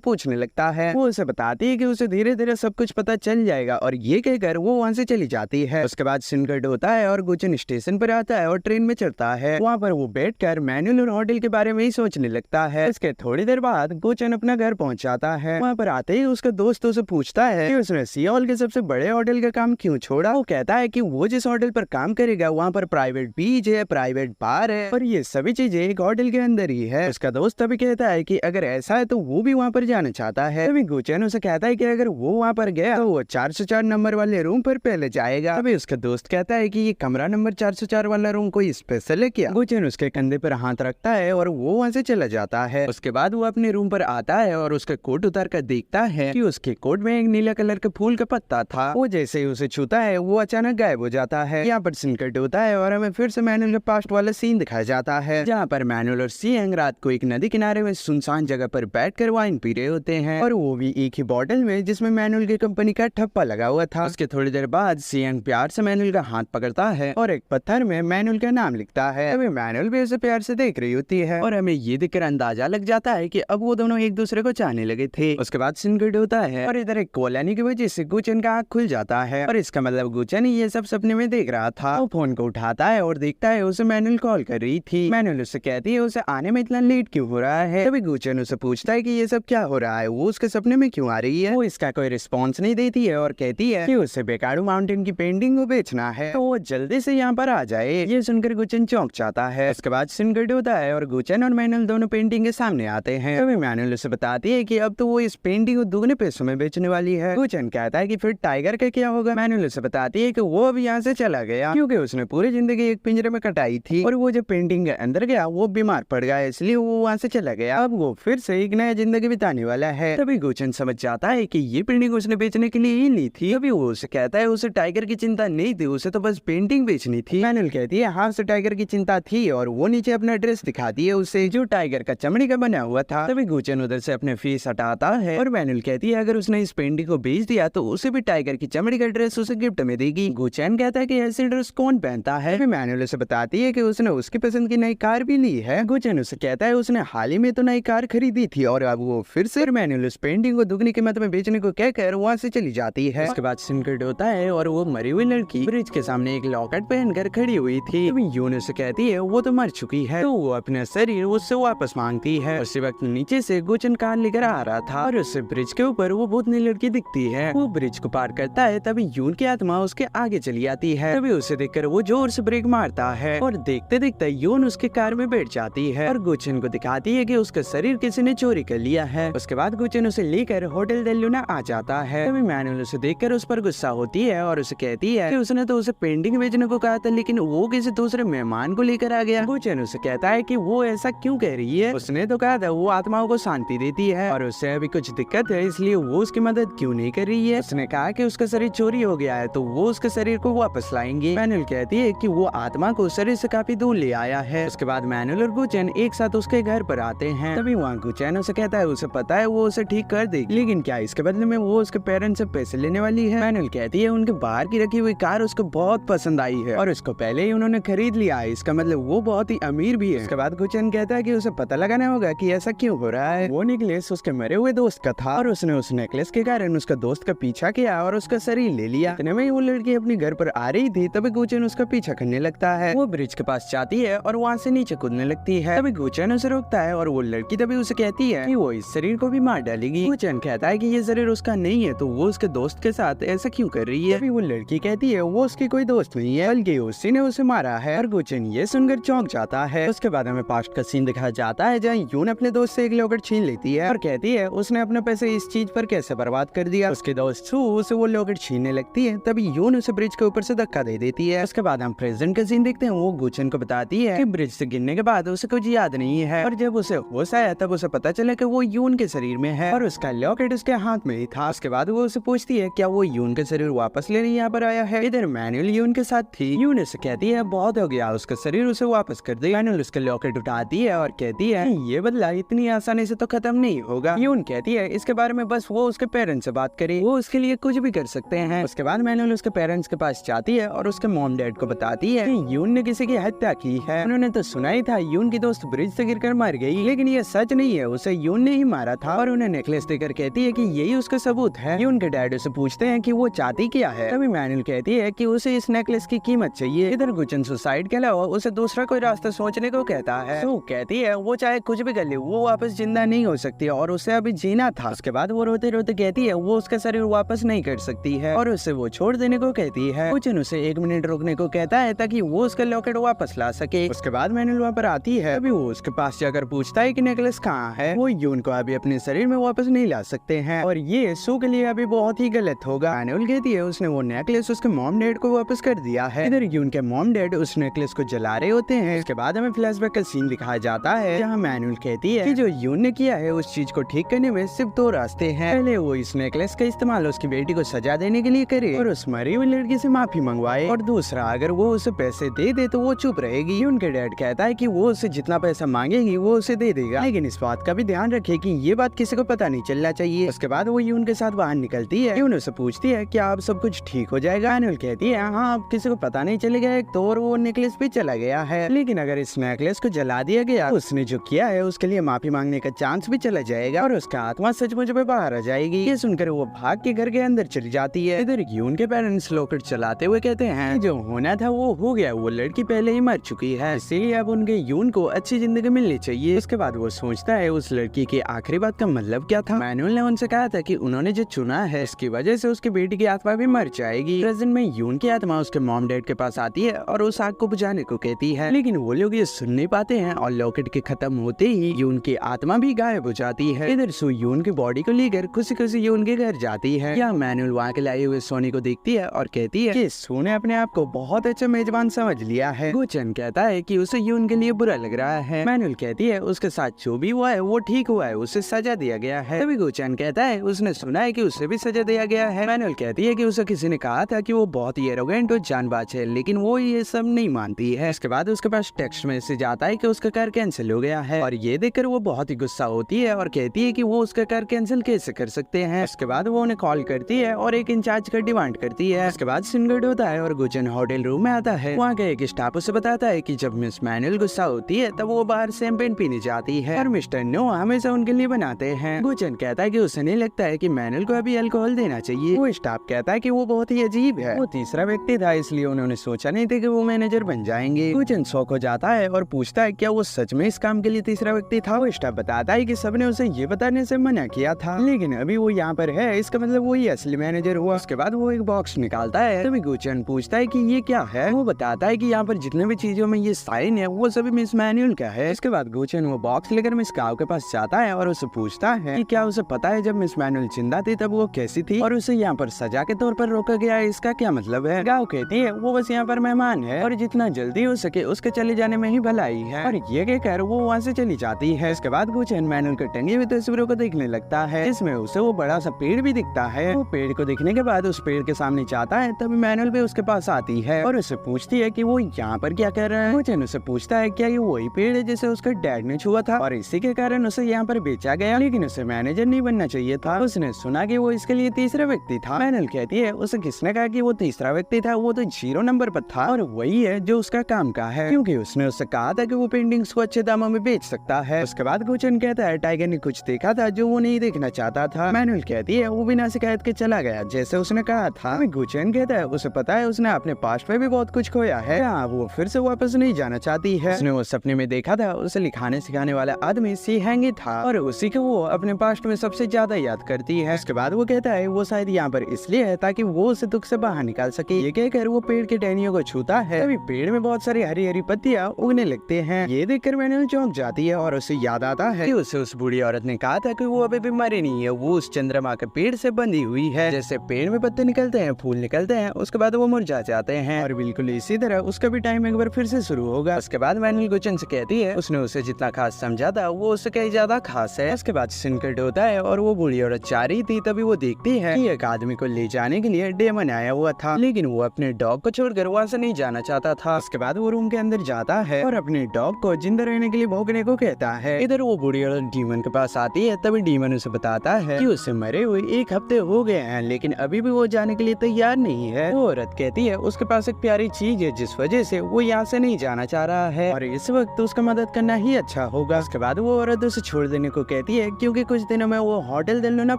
पूछने लगता है। वो उसे बताती है कि उसे धीरे धीरे सब कुछ पता चल जाएगा और ये कहकर वो वहाँ से चली जाती है। उसके बाद सीन कट होता है और गुचेन स्टेशन पर आता है और ट्रेन में चढ़ता है। वहाँ पर वो बैठकर मैनुअल और होटल के बारे में ही सोचने लगता है। इसके थोड़ी देर बाद गुचेन अपना घर पहुँच जाता है। वहाँ पर आते ही उसका दोस्त उसे पूछता है कि उसने सियोल के सबसे बड़े होटल का काम क्यों छोड़ा। वो कहता है कि वो जिस होटल पर काम करेगा वहाँ पर प्राइवेट बीच है, प्राइवेट बार है और ये सभी चीजें एक होटल के अंदर ही है। उसका दोस्त तभी कहता है कि अगर ऐसा है तो वो भी वहाँ पर जाना चाहता है। तभी गुचेन उसे कहता है कि अगर वो वहाँ पर गया तो वो 404 नंबर वाले रूम पर पहले जाएगा। तभी उसका दोस्त कहता है कि ये कमरा नंबर 404 वाला रूम कोई स्पेशल है क्या। गुचेन उसके कंधे पर हाथ रखता है और वो वहाँ से चला जाता है। उसके बाद वो अपने रूम पर आता है और उसका कोट उतार कर देखता है कि उसके कोट में एक नीला कलर का फूल का पत्ता था। वो जैसे ही उसे छूता है वो अचानक गायब हो जाता है। यहाँ पर सीन कट होता है और हमें फिर से मैनुअल के पास्ट वाला सीन दिखाया जाता है, जहाँ पर मैनुअल और सियांग रात को एक नदी किनारे में सुनसान जगह पर बैठकर वाइन पी रहे होते हैं और वो भी एक ही बॉटल में जिसमें मैनुअल की कंपनी का ठप्पा लगा हुआ था। उसके थोड़ी देर बाद सियांग प्यार से मैनुअल का हाथ पकड़ता है और एक पत्थर में मैनुअल का नाम लिखता है। अभी मैनुअल भी उसे प्यार से देख रही होती है और हमें ये देखकर अंदाजा लग जाता है कि अब वो दोनों एक दूसरे को चाहने लगे थे। उसके बाद सीन कट होता है और इधर एक कॉल आने की वजह से गुचेन का आँख खुल जाता है और इसका मतलब गुचेन ये सब सपने में देख रहा था। वो फोन को उठाता है और देखता है उसे मैनुअल कॉल कर रही थी। मैनुअल उससे कहती है उसे आने में इतना लेट क्यों हो रहा है। तभी गुचेन उसे पूछता है कि ये सब क्या हो रहा है, वो उसके सपने में क्यों आ रही है। वो इसका कोई रिस्पॉन्स नहीं देती है और कहती है कि उसे बेकारू माउंटेन की पेंटिंग को बेचना है तो वो जल्दी से यहाँ पर आ जाए। ये सुनकर गुचेन चौंक जाता है। उसके बाद सीन कट होता है और गुचेन और मैनुअल दोनों पेंटिंग के सामने आते हैं। तभी मैनुअल उसे बताती है कि अब तो वो इस पेंटिंग को दुगने पैसों में बेचने वाली है। गुचेन कहता है कि फिर टाइगर का क्या होगा। मैनुअल उसे बताती है कि वो अब यहाँ से चला गया क्योंकि उसने पूरी जिंदगी एक पिंजरे में कटाई थी और वो जब पेंटिंग के अंदर गया वो बीमार पड़ गया, इसलिए वो वहाँ से चला गया। अब वो फिर से एक नया जिंदगी बिताने वाला है। तभी गुचेन समझ जाता है कि ये पेंटिंग उसने बेचने के लिए ही ली थी। तभी वो उसे कहता है उसे टाइगर की चिंता नहीं थी, उसे तो बस पेंटिंग बेचनी थी। मैनुअल कहती है हाँ उसे टाइगर की चिंता थी और वो नीचे अपना ड्रेस दिखाती है उसे जो टाइगर का चमड़ी का बना हुआ था। तभी गुचेन उधर से अपने फेस हटाता है और मैनुअल कहती है अगर उसने इस पेंटिंग को बेच दिया तो उसे भी टाइगर की चमड़ी का ड्रेस उसे गिफ्ट में देगी। गुचेन कहता है कि ऐसे ड्रेस कौन पहनता है। मैनुअल उसे बताती है कि उसने उसकी पसंद की नई कार भी ली है। गुचेन उसे कहता है उसने हाल ही में तो नई कार खरीदी थी और अब वो फिर से मैनुअल उस पेंटिंग को दुगनी कीमत में बेचने को कहकर वहाँ से चली जाती है। उसके बाद सीन कट होता है और वो मरी हुई लड़की ब्रिज के सामने एक लॉकेट पहनकर खड़ी हुई थी। यून उसे कहती है वो तो मर चुकी है तो वो अपना शरीर उससे वापस मांगती है। उसी वक्त नीचे से गुचेन कार लेकर आ रहा था और उससे ब्रिज के ऊपर वो भूतनी लड़की दिखती है। वो ब्रिज को पार करता है तभी यून की आत्मा उसके आगे चली आती है। तभी उसे देखकर वो जोर से ब्रेक मारता है और देखते देखते यून उसके कार में बैठ जाती है और गुचेन को दिखाती है कि उसका शरीर किसी ने चोरी कर लिया है। उसके बाद गुचेन उसे लेकर होटल देल लूना आ जाता है। तभी मैनुअल उसे देखकर उस पर गुस्सा होती है और उसे कहती है कि उसने तो उसे पेंटिंग बेचने को कहा था लेकिन वो किसी दूसरे मेहमान को लेकर आ गया। गुचेन उसे कहता है कि वो ऐसा क्यों कह रही है, उसने तो कहा था वो आत्माओं को शांति देती है और उससे अभी कुछ दिक्कत है इसलिए वो उसकी मदद क्यों नहीं कर रही है। उसने कहा कि उसका शरीर चोरी हो गया है तो वो उसके शरीर को वापस लाएंगे। मैनुअल कहती है कि वो आत्मा को शरीर से काफी दूर ले आया है। उसके बाद मैनुअल और गुचेन एक साथ उसके घर पर आते हैं। तभी वहाँ गुचेन उसे कहता है उसे पता है वो उसे ठीक कर देगी लेकिन क्या इसके बदले में वो उसके पेरेंट्स से पैसे लेने वाली है। मैनुअल कहती है उनके बाहर की रखी हुई कार उसको बहुत पसंद आई है और उसको पहले ही उन्होंने खरीद लिया है, इसका मतलब वो बहुत ही अमीर भी है। उसके बाद गुचेन कहता है कि उसे पता लगाना होगा कि ऐसा क्यों हो रहा है। वो नेकलेस उसके मरे हुए दोस्त का था और उसने उस नेकलेस के कारण उसका दोस्त का पीछा किया और उसका शरीर ले लिया। इतने में वो लड़की अपने घर पर आ रही थी तभी गुचेन उसका पीछा करने लगता है। वो ब्रिज के पास जाती है और वहाँ से नीचे कूदने लगती है। तभी गुचेन उसे रोकता है और वो लड़की तभी उसे कहती है कि वो इस शरीर को भी मार डालेगी। गुचेन कहता है कि ये शरीर उसका नहीं है तो वो उसके दोस्त के साथ ऐसा क्यों कर रही है। तभी वो लड़की कहती है वो उसकी कोई दोस्त नहीं है बल्कि उसी ने उसे मारा है और गुचेन ये सुनकर चौंक जाता है। उसके बाद हमें पास्ट का सीन दिखाया जाता है जहाँ यून अपने दोस्त से एक लॉकेट छीन लेती है और कहती है उसने अपने पैसे इस चीज पर कैसे बर्बाद कर दिया। उसके दोस्त सू उसे वो लॉकेट छीनने लगती है तभी यून उसे ब्रिज के ऊपर से धक्का दे देती है। उसके बाद हम प्रेजेंट का सीन देखते हैं। वो गुचेन को बताती है कि ब्रिज से गिरने के बाद उसे कुछ याद नहीं है और जब उसे होश आया तब उसे पता चला कि वो यून के शरीर में है और उसका लॉकेट उसके हाथ में ही था। उसके बाद वो उसे पूछती है क्या वो यून का शरीर वापस लेने यहाँ पर आया है। इधर मैनुअल यून के साथ थी। यून उसे कहती है बहुत हो गया, उसका शरीर उसे वापस कर दे। मैनुअल उसका लॉकेट उठाती है और कहती है ये बदला इतनी आसानी से तो खत्म नहीं होगा। यून कहती है इसके बारे में बस वो उसके पेरेंट्स से बात करे, वो उसके लिए कुछ भी कर सकते हैं। उसके बाद मैनुअल उसके पेरेंट्स के पास पास जाती है और उसके मॉम डैड को बताती है कि यून ने किसी की हत्या की है। उन्होंने तो सुना ही था यून की दोस्त ब्रिज से गिरकर मर गई, लेकिन ये सच नहीं है, उसे यून ने ही मारा था। और उन्हें नेकलेस देकर कहती है कि यही उसका सबूत है। यून के डैड उसे पूछते हैं कि वो चाहती क्या है। तभी मैनुअल कहती है कि उसे इस नेकलेस की कीमत चाहिए। इधर गुचन सुसाइड के अलावा उसे दूसरा कोई रास्ता सोचने को कहता है। तो कहती है वो चाहे कुछ भी कर ले वो वापस जिंदा नहीं हो सकती और उसे अभी जीना था। उसके बाद वो रोते रोते कहती है वो उसका शरीर वापस नहीं कर सकती है और उसे वो छोड़ देने को कहती है। गुचन उसे 1 मिनट रुकने को कहता है ताकि वो उसका लॉकेट वापस ला सके। उसके बाद मैनुअल वहाँ पर आती है। अभी वो उसके पास जाकर पूछता है कि नेकलेस कहाँ है। वो यून को अभी अपने शरीर में वापस नहीं ला सकते हैं और ये सू के लिए अभी बहुत ही गलत होगा। मैनुअल कहती है उसने वो नेकलेस उसके मॉम डैड को वापस कर दिया है। इधर यून के मॉम डैड उस नेकलेस को जला रहे होते हैं। उसके बाद हमें फ्लैशबैक का सीन दिखाया जाता है जहाँ मैनुअल कहती है कि जो यून ने किया है उस चीज को ठीक करने में सिर्फ 2 रास्ते हैं। पहले वो इस नेकलेस का इस्तेमाल उसकी बेटी को सजा देने के लिए करे और उस मरी हुई लड़की से माफी मंगवाए, और दूसरा अगर वो उसे पैसे दे दे तो वो चुप रहेगी। उनके डैड कहता है कि वो उसे जितना पैसा मांगेगी वो उसे दे देगा, लेकिन इस बात का भी ध्यान रखे कि ये बात किसी को पता नहीं चलना चाहिए। उसके बाद वो यून के साथ बाहर निकलती है। यून उसे पूछती है कि अब सब कुछ ठीक हो जाएगा। मैनुअल कहती है हाँ अब किसी को पता नहीं चलेगा, एक तो और वो नेकलेस भी चला गया है, लेकिन अगर इस नेकलेस को जला दिया गया उसने जो किया है उसके लिए माफी मांगने का चांस भी चला जाएगा और उसका आत्मा सचमुच में बाहर आ जाएगी। ये सुनकर वो भाग के घर के अंदर चली जाती है। इधर यून के पेरेंट्स लॉकेट चलाते हुए कहते हैं जो होना था वो हो गया, वो लड़की पहले ही मर चुकी है, इसीलिए अब उनके यून को अच्छी जिंदगी मिलनी चाहिए। उसके बाद वो सोचता है उस लड़की की आखिरी बात का मतलब क्या था। मैनुअल ने उनसे कहा था कि उन्होंने जो चुना है इसकी वजह से उसकी बेटी की आत्मा भी मर जाएगी। प्रेजेंट में यून की आत्मा उसके मॉम डैड के पास आती है और उस आग को बुझाने को कहती है, लेकिन वो लोग ये सुन नहीं पाते हैं और लॉकेट के खत्म होते ही यून की आत्मा भी गायब हो जाती है। इधर सू यून की बॉडी को लेकर खुशी खुशी यून के घर जाती है। यहाँ मैनुअल वहाँ के लाए हुए सोनी को देखती है और कहती है कि सू ने अपने आप को बहुत अच्छा मेजबान समझ लिया है। गुचन कहता है कि उसे यून के लिए बुरा लग रहा है। मैनुअल कहती है उसके साथ जो भी हुआ है वो ठीक हुआ है, उसे सजा दिया गया है। तभी गुचन कहता है उसने सुना है कि उसे भी सजा दिया गया है। मैनुअल कहती है कि उसे किसी ने कहा था कि वो बहुत ही एरोगेंट और जानबाज है, लेकिन वो ये सब नहीं मानती है। इसके बाद उसके पास टेक्स्ट मैसेज आता है कि उसका कार कैंसिल हो गया है और ये देखकर वो बहुत ही गुस्सा होती है और कहती है कि वो उसका कार कैंसिल कैसे कर सकते हैं। उसके बाद वो उन्हें कॉल करती है और एक इंचार्ज का डिमांड करती है। उसके बाद सिनगड होता है और गुचन होटल रूम में आता है। वहाँ का एक स्टाफ उसे बताता है कि जब मिस मैनुअल गुस्सा होती है तब वो बाहर शैंपेन पीने जाती है और मिस्टर नो हमेशा उनके लिए बनाते हैं। गुचन कहता है कि उसे नहीं लगता है कि मैनुअल को अभी अल्कोहल देना चाहिए। वो स्टाफ कहता है कि वो बहुत ही अजीब है, वो तीसरा व्यक्ति था इसलिए उन्होंने सोचा नहीं था कि वो मैनेजर बन जाएंगे। गुचन शॉक हो जाता है और पूछता है क्या वो सच में इस काम के लिए तीसरा व्यक्ति था। वो स्टाफ बताता है कि सबने उसे ये बताने से मना किया था, लेकिन अभी वो यहाँ पर है, इसका मतलब वो ही असली मैनेजर हुआ। उसके बाद वो एक बॉक्स निकालता है। तभी गुचन पूछता है कि ये क्या है। वो बताता है कि यहाँ पर जितने भी चीजों में ये साइन है वो सभी मिस मैनुअल का है। इसके बाद गुचन वो बॉक्स लेकर मिस काव के पास जाता है और उसे पूछता है कि क्या उसे पता है जब मिस मैनुअल जिंदा थी तब वो कैसी थी और उसे यहाँ पर सजा के तौर पर रोका गया है, इसका क्या मतलब है। गाव कहती है वो बस यहाँ पर मेहमान है और जितना जल्दी हो सके उसके चले जाने में ही भलाई है, और ये कहकर वो वहाँ से चली जाती है। इसके बाद गुचन मैनुअल के टंगी हुई तस्वीरों को देखने लगता है, इसमें उसे वो बड़ा सा पेड़ भी दिखता है। वो पेड़ को देखने के बाद उस पेड़ के सामने जाता है। तभी मैनुअल भी उसके पास आती है और उसे पूछती है कि वो यहाँ पर क्या कर रहा है। गुचन उसे पूछता है क्या ये वही पेड़ है जिसे उसका डैड ने छुआ था और इसी के कारण उसे यहाँ पर बेचा गया, लेकिन उसे मैनेजर नहीं बनना चाहिए था। उसने सुना कि वो इसके लिए तीसरा व्यक्ति था। मैनुअल कहती है उसे किसने कहा कि वो तीसरा व्यक्ति था, वो तो 0 नंबर पर था और वही है जो उसका काम का है, क्योंकि उसने उससे कहा था कि वो पेंटिंग्स को अच्छे दामों में बेच सकता है। उसके बाद गुचन कहता है टाइगर ने कुछ देखा था जो वो नहीं देखना चाहता था। मैनुअल कहती है वो बिना शिकायत के चला गया जैसे उसने कहा था। गुचन कहता है उसे पता है उसने अपने पास्ट में भी बहुत कुछ खोया है, वो फिर से वापस नहीं जाना चाहती है। उसने वो सपने में देखा था उसे लिखाने सिखाने वाला आदमी सी हैंगी था और उसी को वो अपने पास्ट में सबसे ज्यादा याद करती है। उसके बाद वो कहता है वो शायद यहाँ पर इसलिए है ताकि वो उसे दुख से बाहर निकाल सके। ये कहकर वो पेड़ के टहनियों को छूता है। तभी पेड़ में बहुत सारी हरी हरी पत्तियां उगने लगते हैं। ये देखकर मैनुअल चौंक जाती है और उसे याद आता है कि उसे उस बूढ़ी औरत ने कहा था कि वो अभी भी मरी नहीं है, वो उस चंद्रमा के पेड़ से बंधी हुई है। जैसे पेड़ में पत्ते निकलते हैं, फूल निकलते हैं, उसके बाद वो मुरझा जाते हैं और बिल्कुल इसी तरह उसका भी टाइम एक बार फिर से शुरू होगा। उसके बाद मैनुअल गुचन से कहती है उसने उसे जितना खास समझा था वो उससे कहीं ज्यादा खास है। उसके बाद सिनकट होता है और वो बूढ़ी औरत जा रही थी। तभी वो देखती है कि एक आदमी को ले जाने के लिए डेमन आया हुआ था, लेकिन वो अपने डॉग को छोड़कर वहाँ से नहीं जाना चाहता था। उसके बाद वो रूम के अंदर जाता है और अपने डॉग को जिंदा रहने के लिए भौंकने को कहता है। इधर वो बूढ़ी औरत डीमन के पास आती है। तभी डीमन उसे बताता है कि उसे मरे हुए 1 हफ्ते हो गए हैं, लेकिन अभी भी वो जाने के लिए तैयार नहीं है। है। वो औरत कहती है उसके पास एक प्यारी चीज है जिस वजह से वो यहाँ से नहीं जाना चाह रहा है और इस वक्त उसका मदद करना ही अच्छा होगा। उसके बाद वो औरत उसे छोड़ देने को कहती है क्योंकि कुछ दिनों में वो होटल दिल लुना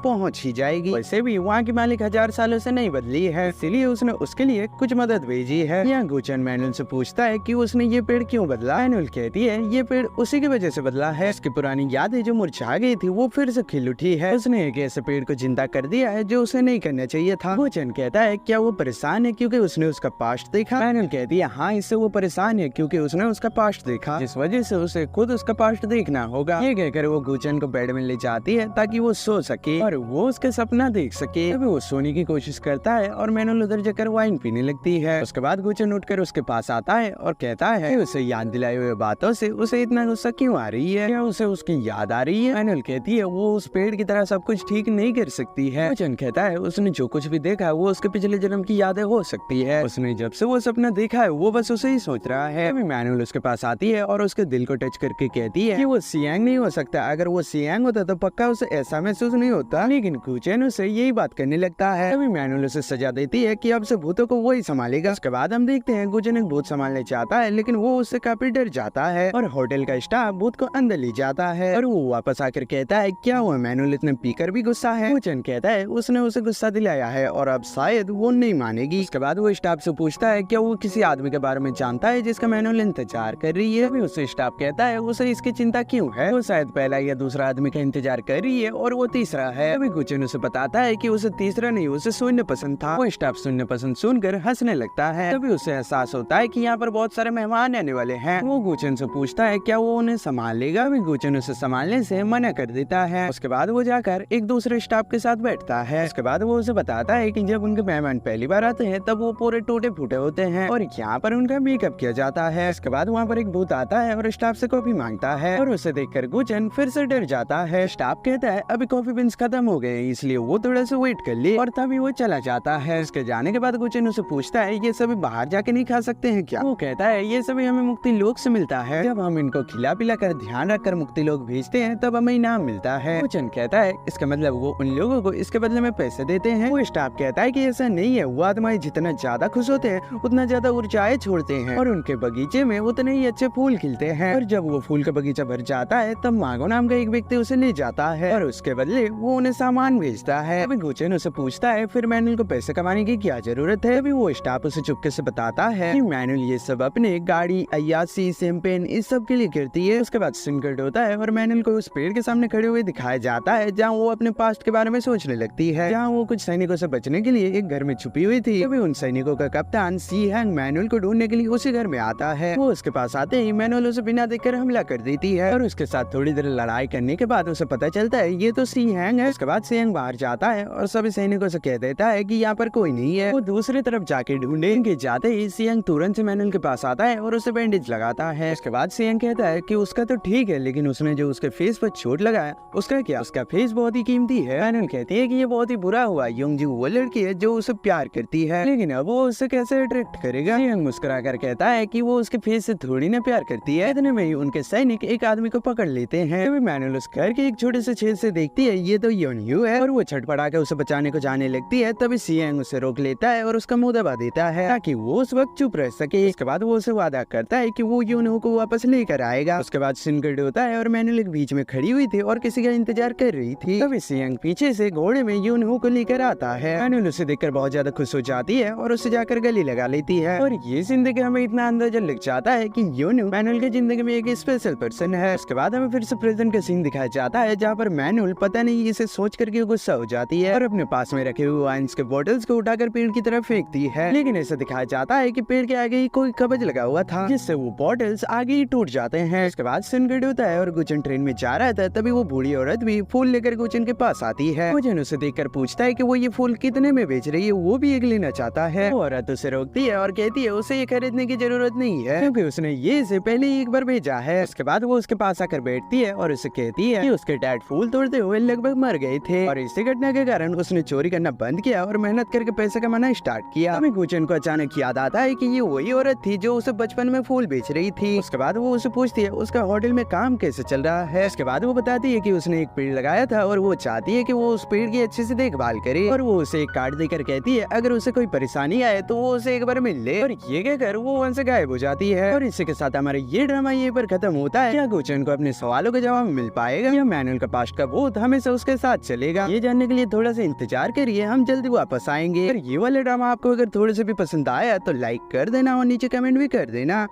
पहुँच ही जाएगी। वैसे भी वहाँ की मालिक 1000 सालों से नहीं बदली है, इसीलिए उसने उसके लिए कुछ मदद भेजी है। यहाँ गुचन मैनुअल से पूछता है कि उसने ये पेड़ क्यों बदला। मैनुअल कहती है ये पेड़ उसी की वजह से बदला है, उसकी पुरानी यादें जो मुरझा गई थी वो फिर से खिल उठी है। उसने एक ऐसे पेड़ को जिंदा कर दिया है जो उसे नहीं करना चाहिए था। गुचन कहता है क्या वो परेशान है क्योंकि उसने उसका पास्ट देखा। मैनुअल कहती है हाँ, इससे वो परेशान है क्योंकि उसने उसका पास्ट देखा, जिस वजह से उसे खुद उसका पास्ट देखना होगा। ये कहकर वो गुचन को बेड में ले जाती है ताकि वो सो सके और वो उसके सपना देख सके। तभी वो सोने की कोशिश करता है और मैनुअल उधर जाकर वाइन पीने लगती है। उसके बाद गुचन उठकर उसके पास आता है और कहता है कि उसे याद दिलाए हुए बातों से उसे इतना गुस्सा क्यों आ रही है, क्या उसे उसकी याद आ रही है। मैनुअल कहती है वो उस पेड़ की तरह सब कुछ ठीक नहीं कर सकती है। गुचन कहता है उसने जो कुछ भी देखा वो उसके पिछले जन्म की यादें हो सकती है, उसने जब से वो सपना देखा है वो बस उसे ही सोच रहा है। अभी मैनुअल उसके पास आती है और उसके दिल को टच करके कहती है कि वो सियांग नहीं हो सकता, अगर वो सियांग होता तो पक्का उसे ऐसा महसूस नहीं होता। लेकिन गुचन उसे यही बात करने लगता है। अभी मैनुअल उसे सजा देती है कि अब से भूतों को वही संभालेगा। उसके बाद हम देखते हैं गुचन एक भूत संभालने चाहता है लेकिन वो उससे काफी डर जाता है और होटल का स्टाफ भूत को अंदर ले जाता है और वो वापस आकर कहता है क्या हुआ मैनुअल इतने पीकर भी गुस्सा है। गुचन कहता है उसने उसे गुस्सा दिलाया है और अब शायद वो नहीं मानेगी। उसके बाद वो स्टाफ से पूछता है क्या वो किसी आदमी के बारे में जानता है जिसका मैनुअल इंतजार कर रही है। अभी उससे स्टाफ कहता है उसे इसकी चिंता क्यों है, वो शायद पहला या दूसरा आदमी का इंतजार कर रही है और वो तीसरा है। अभी गुचन उसे बताता है कि उसे तीसरा नहीं उसे शून्य पसंद था। वो स्टाफ शून्य पसंद सुनकर हंसने लगता है। तभी उसे एहसास होता है कि यहाँ पर बहुत सारे मेहमान आने वाले हैं। वो गुचन से पूछता है क्या वो उन्हें संभाल लेगा। अभी गुचन उसे संभालने से मना कर देता है। उसके बाद वो जाकर एक दूसरे स्टाफ के साथ बैठता है। उसके बाद वो उसे बताता है कि जब उनके मेहमान पहली बार आते हैं तब वो पूरे टूटे फूटे होते हैं और यहाँ पर उनका मेकअप किया जाता है। उसके बाद वहाँ पर एक भूत आता है और स्टाफ से कॉफी मांगता है और उसे देखकर गुचन फिर से डर जाता है। स्टाफ कहता है अभी कॉफी बीन्स खत्म हो गए इसलिए वो थोड़ा सा वेट कर ले और तभी वो चला जाता है। उसके जाने के बाद गुचन उसे पूछता है ये सभी बाहर जाके नहीं खा सकते हैं क्या। वो कहता है ये सभी हमें मुक्ति लोक से मिलता है, जब हम इनको खिला पिला कर ध्यान रखकर मुक्ति लोक भेजते हैं तब हमें इनाम मिलता है। गुचन कहता है इसका मतलब वो उन लोगों को इसके बदले में पैसे देते हैं। वो स्टाफ कहता है कि ऐसा नहीं है, वो आत्माएं जितना ज्यादा खुश होते हैं उतना ज्यादा ऊर्जाएं छोड़ते हैं और उनके बगीचे में उतने ही अच्छे फूल खिलते हैं और जब वो फूल का बगीचा भर जाता है तब मांगो नाम का एक व्यक्ति उसे ले जाता है और उसके बदले वो उन्हें सामान भेजता है। अभी गुचन उसे पूछता है फिर मैनुअल को पैसे कमाने की क्या जरूरत है। अभी वो स्टाफ उसे चुपके से बताता है कि मैनुअल ये सब अपने गाड़ी अय्यासी शैंपेन इस सब के लिए करती है। उसके बाद सीन कट होता है और मैनुअल को उस पेड़ के सामने खड़े हुए दिखाया जाता है जहाँ वो अपने पास्ट के बारे में सोचने लगती है, जहाँ वो कुछ सैनिकों से बचने के लिए एक घर में छुपी हुई थी। तभी उन सैनिकों का कप्तान सी हैंग मैनुअल को ढूंढने के लिए उसी घर में आता है। वो उसके पास आते ही मैनुअल उसे बिना देखकर हमला कर देती है और उसके साथ थोड़ी देर लड़ाई करने के बाद उसे पता चलता है ये तो सी हैंग है। उसके बाद सी हैंग बाहर जाता है और सभी सैनिकों से कह देता है कि यहाँ पर कोई नहीं है। वो दूसरी तरफ जाके ढूंढे के जाते ही सी हैंग तुरंत से मैनुअल के पास आता है और उसे बैंडेज लगाता है। उसके बाद सी हैंग कहता है कि उसका तो ठीक है लेकिन उसने जो उसके फेस पर चोट लगाया उसका क्या, उसका फेस बहुत ही कीमती है। मैनुअल कहती है कि ये बहुत ही बुरा हुआ, योंगजू वो लड़की है जो उसे प्यार करती है लेकिन अब वो उससे कैसे अट्रैक्ट करेगा। सी हैंग मुस्कुराकर कहता है कि वो उसके फेस से थोड़ी ना प्यार करती है। इतने में ही उनके सैनिक एक आदमी को पकड़ लेते हैं। तभी मैनुअल उस घर के एक छोटे से छेद से देखती है ये तो योनह्यू है और वो छटपटा के उसे बचाने को जाने लगती है। तभी सी हैंग उसे रोक लेता है और उसका मुंह दबा देता है ताकि वो उस वक्त चुप रह सके। इसके बाद वो उसे वादा करता है कि वो योनह्यू को वापस लेकर आएगा। उसके बाद सीन कट होता है और मैनुअल एक बीच में खड़ी हुई थी और किसी का इंतजार कर रही थी। तभी सी हैंग पीछे से घोड़े में योनह्यू को लेकर आता है। मैनुअल उसे देखकर बहुत ज्यादा खुश हो जाती है और उससे जाकर गले लगा लेती है और ये सीन देख हमें इतना अंदाजा लग जाता है कि योनह्यू मैनुअल की जिंदगी में एक स्पेशल पर्सन है। उसके बाद हमें फिर से प्रेजेंट का सीन दिखाया जाता है जहाँ पर मैनुअल पता नहीं इसे सोच करके गुस्सा हो जाती है और अपने पास में रखे हुए वाइन्स के बोतल्स को उठाकर पेड़ की तरफ फेंकती है। लेकिन ऐसा दिखाया जाता है कि पेड़ के आगे ही कोई कवच लगा हुआ था जिससे वो बोतल्स आगे ही टूट जाते हैं। उसके बाद सीन कट होता है और गुचन ट्रेन में जा रहा था। तभी वो बूढ़ी औरत भी फूल लेकर गुचन के पास आती है। गुचन उसे देखकर पूछता है कि वो ये फूल कितने में बेच रही है, वो भी एक लेना चाहता है। वो औरत उसे रोकती है और कहती है उसे ये खरीदने की जरूरत नहीं है क्योंकि उसने ये इसे पहले ही एक बार भेजा है। उसके बाद वो उसके पास आकर बैठती है और उसे कहती है कि उसके डैड फूल तोड़ते हुए लगभग मर गए थे और इसी घटना के कारण उसने चोरी करना बंद किया और मेहनत करके पैसे कमाना स्टार्ट किया। अभी गुचन को अचानक याद आता है कि ये वही औरत थी जो उसे बचपन में फूल बेच रही थी। उसके बाद वो उसे पूछती है उसका होटल में काम कैसे चल रहा है। उसके बाद वो बताती है कि उसने एक पेड़ लगाया था और वो चाहती है कि वो उस पेड़ की अच्छे से देखभाल करे और वो उसे एक कार्ड देकर कहती है अगर अगर उसे कोई परेशानी आए तो वो उसे एक बार मिल ले, और ये कहकर वो वहाँ से गायब हो जाती है। और इसी के साथ हमारा ये ड्रामा यहीं पर खत्म होता है। क्या गोचन को अपने सवालों का जवाब मिल पाएगा या मैनुअल का पास्ट का भूत हमेशा उसके साथ चलेगा? ये जानने के लिए थोड़ा सा इंतजार करिए, हम जल्दी वापस आएंगे। और ये वाला ड्रामा आपको अगर थोड़े से भी पसंद आया तो लाइक कर देना और नीचे कमेंट भी कर देना।